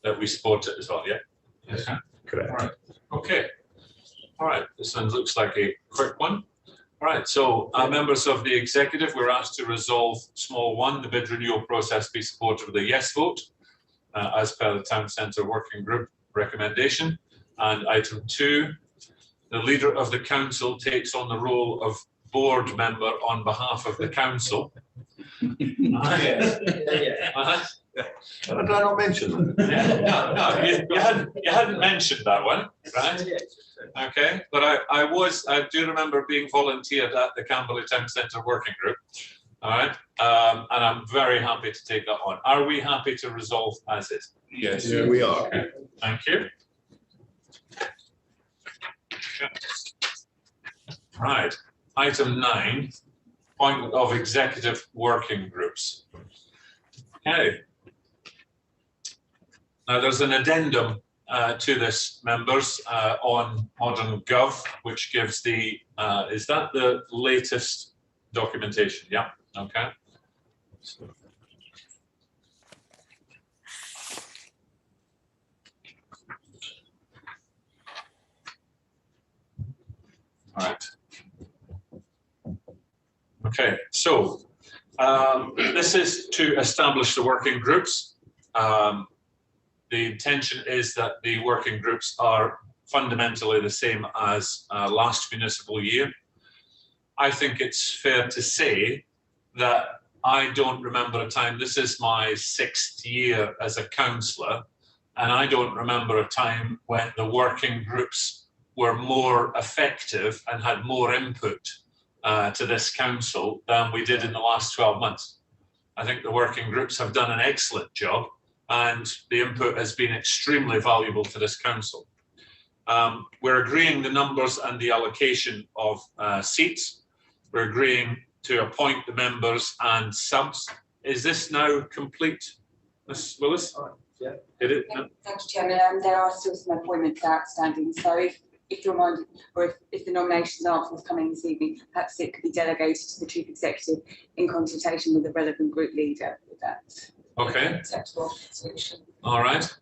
that we support it as well, yeah? Yes. Correct. All right. Okay. All right, this one looks like a quick one. All right, so members of the executive, we're asked to resolve small 1, the bid renewal process be supported with a yes vote, as per the Town Centre Working Group recommendation. And item 2, the leader of the council takes on the role of board member on behalf of the council. Did I not mention that? Yeah, you hadn't mentioned that one, right? Okay, but I do remember being volunteered at the Camberley Town Centre Working Group. All right, and I'm very happy to take that on. Are we happy to resolve as is? Yes, we are. Okay. Thank you. Right, item 9, appointment of executive working groups. Okay. Now there's an addendum to this, members, on Modern Gov, which gives the, is that the latest documentation? Yeah, okay. So. All right. Okay, so this is to establish the working groups. The intention is that the working groups are fundamentally the same as last municipal year. I think it's fair to say that I don't remember a time, this is my 6th year as a councillor, and I don't remember a time when the working groups were more effective and had more input to this council than we did in the last 12 months. I think the working groups have done an excellent job, and the input has been extremely valuable to this council. We're agreeing the numbers and the allocation of seats. We're agreeing to appoint the members and subs. Is this now complete, Ms. Willis? Yeah. Did it? Thank you, Chairman. There are still some appointments outstanding, so if you're minded, or if the nominations aren't forthcoming this evening, perhaps it could be delegated to the Chief Executive in consultation with the relevant group leader. With that. Okay. Acceptable solution. All right.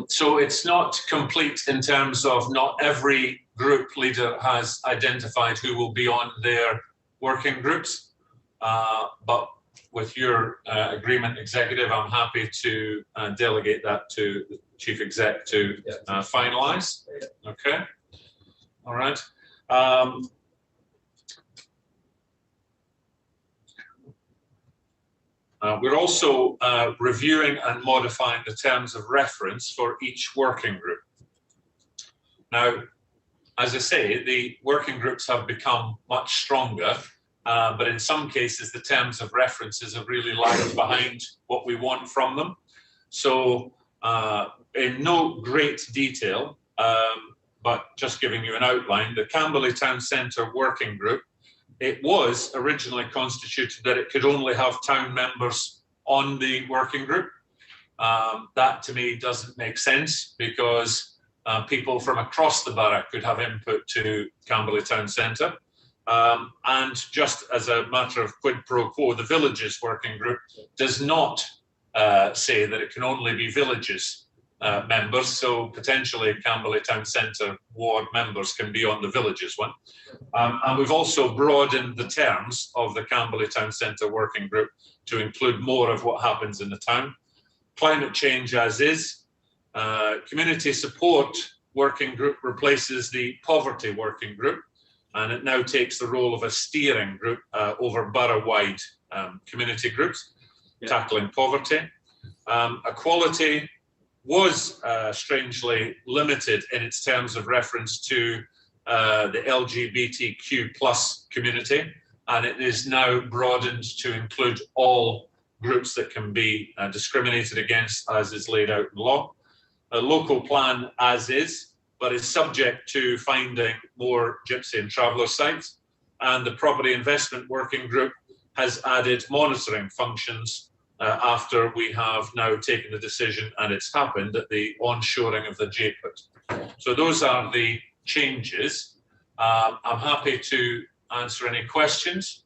So it's not complete in terms of not every group leader has identified who will be on their working groups, but with your agreement, Executive, I'm happy to delegate that to the Chief Exec to finalise. Okay. All right. We're also reviewing and modifying the terms of reference for each working group. Now, as I say, the working groups have become much stronger, but in some cases, the terms of references have really lagged behind what we want from them. So in no great detail, but just giving you an outline, the Camberley Town Centre Working Group, it was originally constituted that it could only have town members on the working group. That to me doesn't make sense, because people from across the borough could have input to Camberley Town Centre. And just as a matter of quid pro quo, the Villages Working Group does not say that it can only be Villages members, so potentially Camberley Town Centre ward members can be on the Villages one. And we've also broadened the terms of the Camberley Town Centre Working Group to include more of what happens in the town. Climate change as is. Community Support Working Group replaces the Poverty Working Group, and it now takes the role of a steering group over borough-wide community groups, tackling poverty. Equality was strangely limited in its terms of reference to the LGBTQ plus community, and it is now broadened to include all groups that can be discriminated against, as is laid out in law. A local plan as is, but is subject to finding more gypsy and traveller sites. And the Property Investment Working Group has added monitoring functions after we have now taken the decision, and it's happened, at the onshoring of the JPUT. So those are the changes. I'm happy to answer any questions.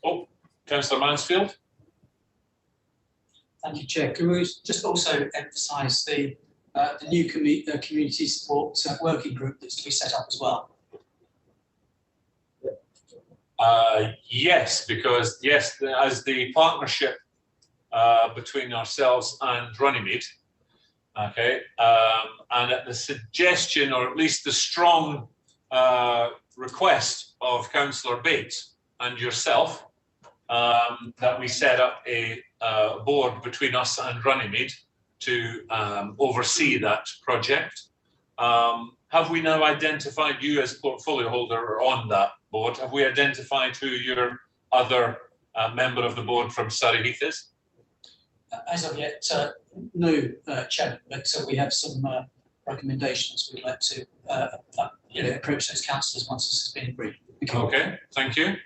Oh, Councillor Mansfield. Thank you, Chair. Can we just also emphasise the new community support working group that's to be set up as well? Yes, because yes, as the partnership between ourselves and Runnymede, okay, and at the suggestion, or at least the strong request of Councillor Bates and yourself, that we set up a board between us and Runnymede to oversee that project. Have we now identified you as portfolio holder on that board? Have we identified who your other member of the board from Surrey Heath is? As of yet, no, Chair, but we have some recommendations. We'd like to approach those councillors once this has been agreed. Okay, thank you.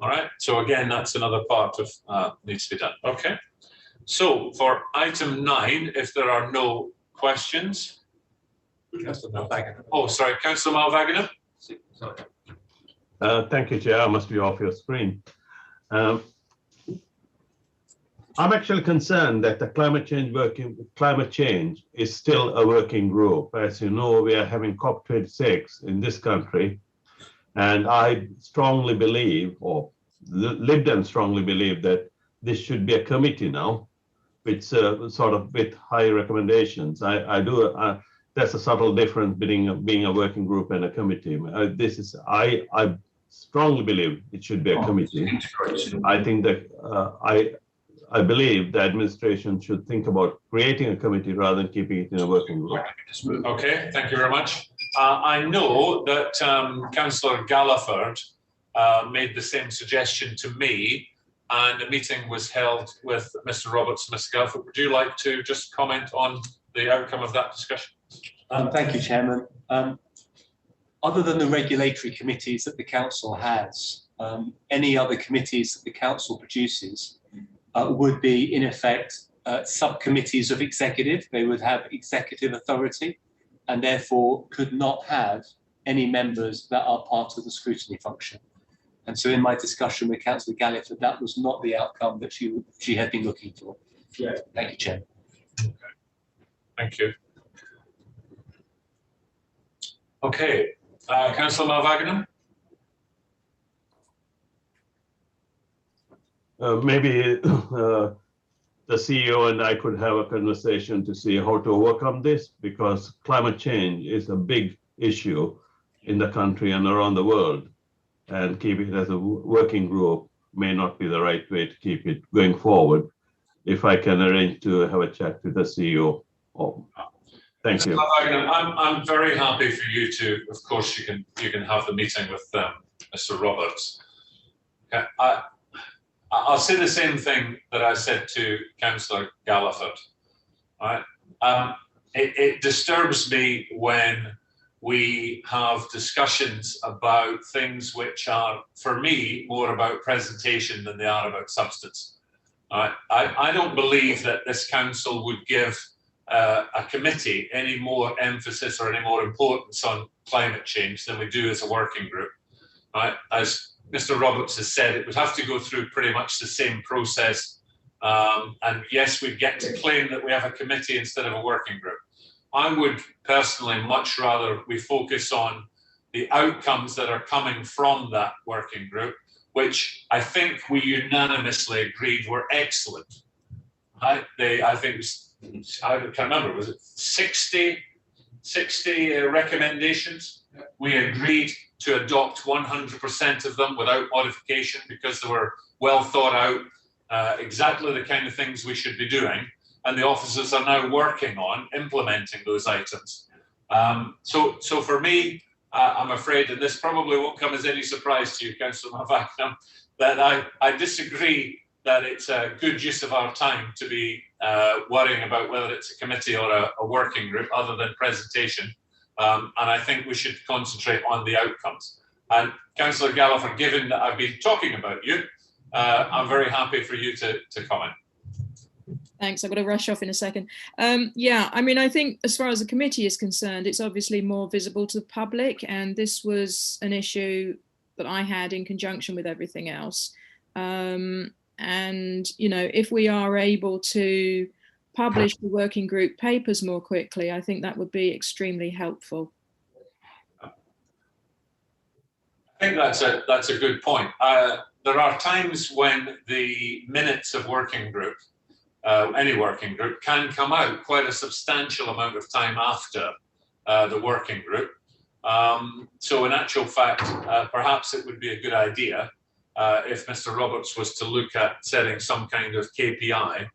All right, so again, that's another part of needs to be done. Okay, so for item 9, if there are no questions. Councillor Malvaginam. Oh, sorry, Councillor Malvaginam. Thank you, Chair. I must be off your screen. I'm actually concerned that the climate change is still a working group. As you know, we are having COP26 in this country, and I strongly believe, or Lib Dem strongly believe, that this should be a committee now, which sort of with high recommendations. That's a subtle difference between being a working group and a committee. I strongly believe it should be a committee. I think that I believe the administration should think about creating a committee rather than keeping it in a working group. Okay, thank you very much. I know that Councillor Galliford made the same suggestion to me, and a meeting was held with Mr. Roberts and Mr. Galliford. Would you like to just comment on the outcome of that discussion? Thank you, Chairman. Other than the regulatory committees that the council has, any other committees that the council produces would be, in effect, subcommittees of executive. They would have executive authority and therefore could not have any members that are part of the scrutiny function. And so in my discussion with Councillor Galliford, that was not the outcome that she had been looking for. Yeah. Thank you, Chair. Okay. Thank you. Okay, Councillor Malvaginam. Maybe the CEO and I could have a conversation to see how to overcome this, because climate change is a big issue in the country and around the world, and keeping it as a working group may not be the right way to keep it going forward. If I can arrange to have a chat with the CEO. Thank you. I'm very happy for you to, of course, you can have the meeting with Mr. Roberts. Okay. I'll say the same thing that I said to Councillor Galliford. Right? It disturbs me when we have discussions about things which are, for me, more about presentation than they are about substance. I don't believe that this council would give a committee any more emphasis or any more importance on climate change than we do as a working group. Right? As Mr. Roberts has said, it would have to go through pretty much the same process. And yes, we get to claim that we have a committee instead of a working group. I would personally much rather we focus on the outcomes that are coming from that working group, which I think we unanimously agreed were excellent. I think, I can't remember, was it 60 recommendations? We agreed to adopt 100% of them without modification because they were well thought out, exactly the kind of things we should be doing. And the officers are now working on implementing those items. So for me, I'm afraid, and this probably won't come as any surprise to you, Councillor Malvaginam, that I disagree that it's a good use of our time to be worrying about whether it's a committee or a working group other than presentation. And I think we should concentrate on the outcomes. And Councillor Galliford, given that I've been talking about you, I'm very happy for you to comment. Thanks. I've got to rush off in a second. Yeah, I mean, I think as far as the committee is concerned, it's obviously more visible to the public. And this was an issue that I had in conjunction with everything else. And, you know, if we are able to publish the working group papers more quickly, I think that would be extremely helpful. I think that's a good point. There are times when the minutes of working group, any working group, can come out quite a substantial amount of time after the working group. So in actual fact, perhaps it would be a good idea if Mr. Roberts was to look at setting some kind of KPI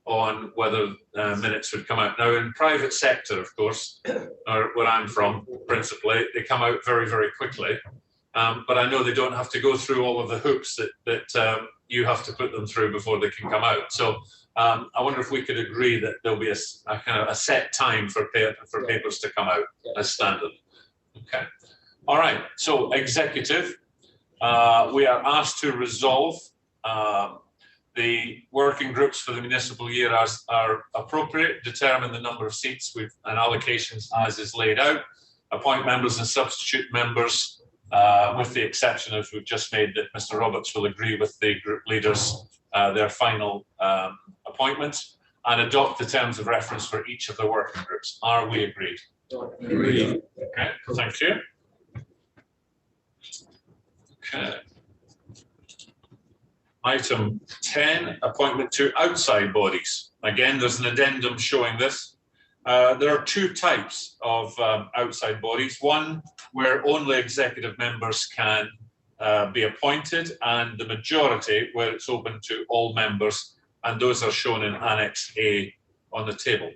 on whether minutes would come out. Now, in private sector, of course, or where I'm from, principally, they come out very, very quickly. But I know they don't have to go through all of the hoops that you have to put them through before they can come out. So I wonder if we could agree that there'll be a kind of a set time for papers to come out as standard. Okay. All right. So executive, we are asked to resolve the working groups for the municipal year are appropriate, determine the number of seats and allocations as is laid out, appoint members and substitute members, with the exception, as we've just made, that Mr. Roberts will agree with the group leaders, their final appointments, and adopt the terms of reference for each of the working groups. Are we agreed? Agreed. Okay, thank you. Okay. Item 10, appointment to outside bodies. Again, there's an addendum showing this. There are two types of outside bodies. One where only executive members can be appointed, and the majority where it's open to all members, and those are shown in Annex A on the table.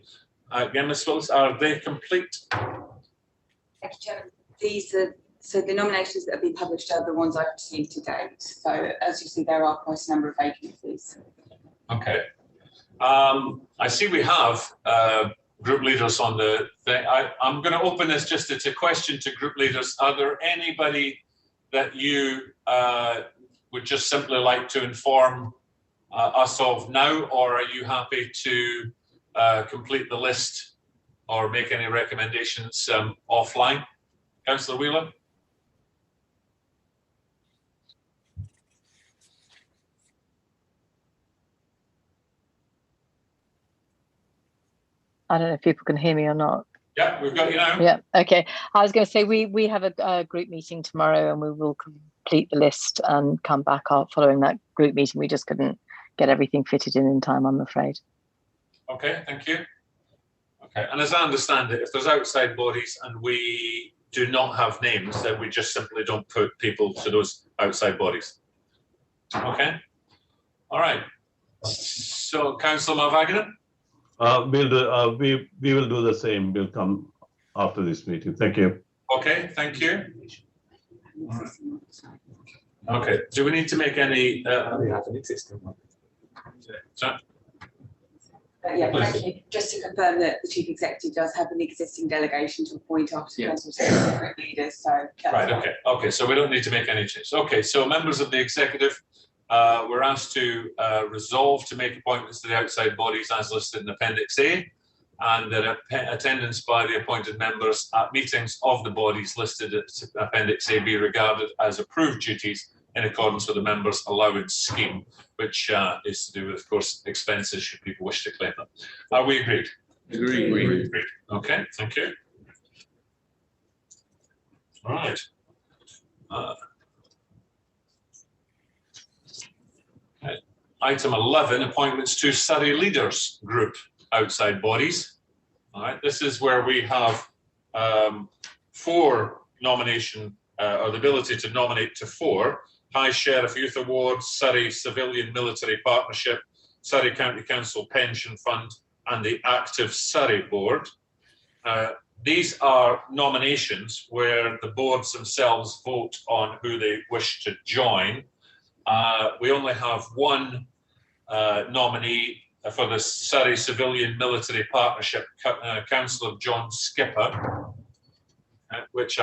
Again, Ms. Willis, are they complete? Thank you, Chairman. These are, so the nominations that have been published are the ones I've received to date. So as you see, there are quite a number of vacancies. Okay. I see we have group leaders on the thing. I'm going to open this just as a question to group leaders. Are there anybody that you would just simply like to inform us of now, or are you happy to complete the list or make any recommendations offline? Councillor Whelan? I don't know if people can hear me or not. Yeah, we've got you now. Yeah, okay. I was going to say we have a group meeting tomorrow, and we will complete the list and come back following that group meeting. We just couldn't get everything fitted in time, I'm afraid. Okay, thank you. Okay, and as I understand it, if there's outside bodies and we do not have names, then we just simply don't put people to those outside bodies. Okay, all right. So, Councillor Mavagina? We will do the same. We'll come after this meeting. Thank you. Okay, thank you. Okay, do we need to make any? We have an existing one. Sorry? Yeah, thank you. Just to confirm that the Chief Executive does have an existing delegation to appoint after consultation with group leaders. So right, okay. Okay, so we don't need to make any changes. Okay, so members of the executive were asked to resolve to make appointments to the outside bodies as listed in Appendix A, and that attendance by the appointed members at meetings of the bodies listed at Appendix A be regarded as approved duties in accordance with the members' allowance scheme, which is to do with, of course, expenses should people wish to claim them. Are we agreed? Agreed. Okay, thank you. All right. Item 11, appointments to Surrey Leaders Group outside bodies. All right, this is where we have 4 nomination, or the ability to nominate to 4. High Sheriff Youth Awards, Surrey Civilian Military Partnership, Surrey County Council Pension Fund, and the Active Surrey Board. These are nominations where the boards themselves vote on who they wish to join. We only have one nominee for the Surrey Civilian Military Partnership, Councillor John Skipper, which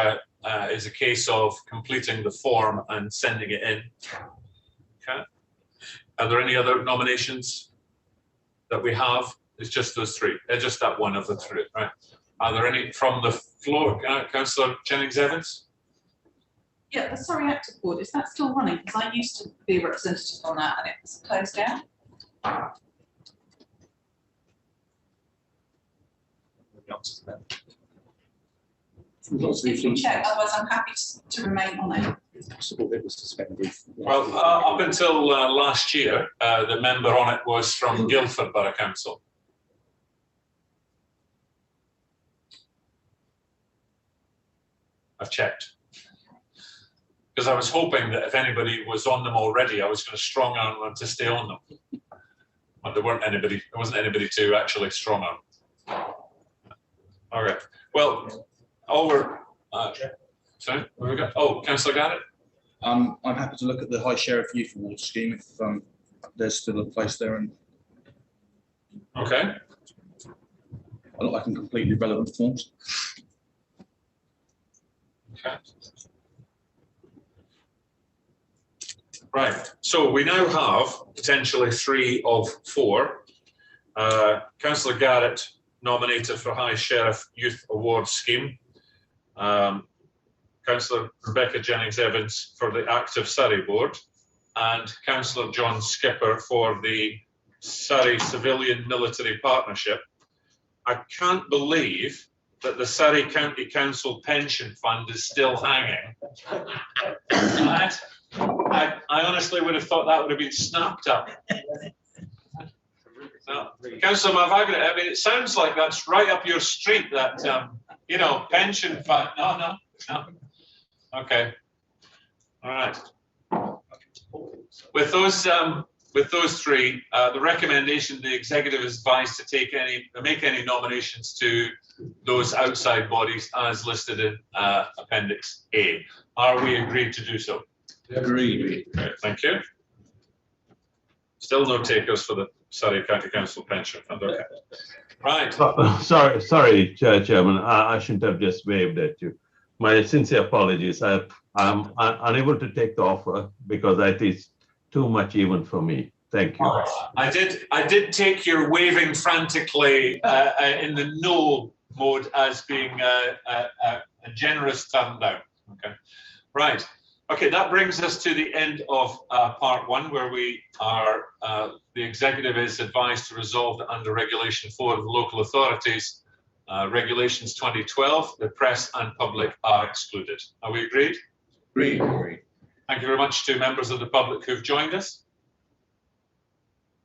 is a case of completing the form and sending it in. Okay. Are there any other nominations that we have? It's just those 3, just that one of the 3, right? Are there any from the floor? Councillor Jennings-Evans? Yeah, the Surrey Active Board, is that still running? Because I used to be a representative on that and it was closed down. If you check, otherwise I'm happy to remain on it. It's possible it was suspended. Well, up until last year, the member on it was from Guildford Borough Council. I've checked. Because I was hoping that if anybody was on them already, I was going to strong arm them to stay on them. But there wasn't anybody to actually strong arm. All right. Well, over. Sorry, where we go? Oh, Councillor Garrett. I'm happy to look at the High Sheriff Youth Awards scheme if there's still a place there, and okay. I look like in completely relevant forms. Okay. Right. So we now have potentially 3 of 4. Councillor Garrett nominated for High Sheriff Youth Awards scheme. Councillor Rebecca Jennings-Evans for the Active Surrey Board, and Councillor John Skipper for the Surrey Civilian Military Partnership. I can't believe that the Surrey County Council Pension Fund is still hanging. I honestly would have thought that would have been snapped up. No. Councillor Mavagna, I mean, it sounds like that's right up your street, that, pension fund. No. Okay. All right. With those three, the recommendation, the executive is advised to make any nominations to those outside bodies as listed in Appendix A. Are we agreed to do so? Agreed. Okay, thank you. Still no takers for the Surrey County Council pension fund. Okay. Right. Sorry, Chairman. I shouldn't have just waved at you. My sincere apologies. I'm unable to take the offer because that is too much even for me. Thank you. I did take your waving frantically in the no mode as being a generous turn down. Okay. Right. Okay, that brings us to the end of part one, where we are, the executive is advised to resolve that under Regulation 4 of the local authorities, Regulations 2012, the press and public are excluded. Are we agreed? Agreed. Thank you very much to members of the public who've joined us.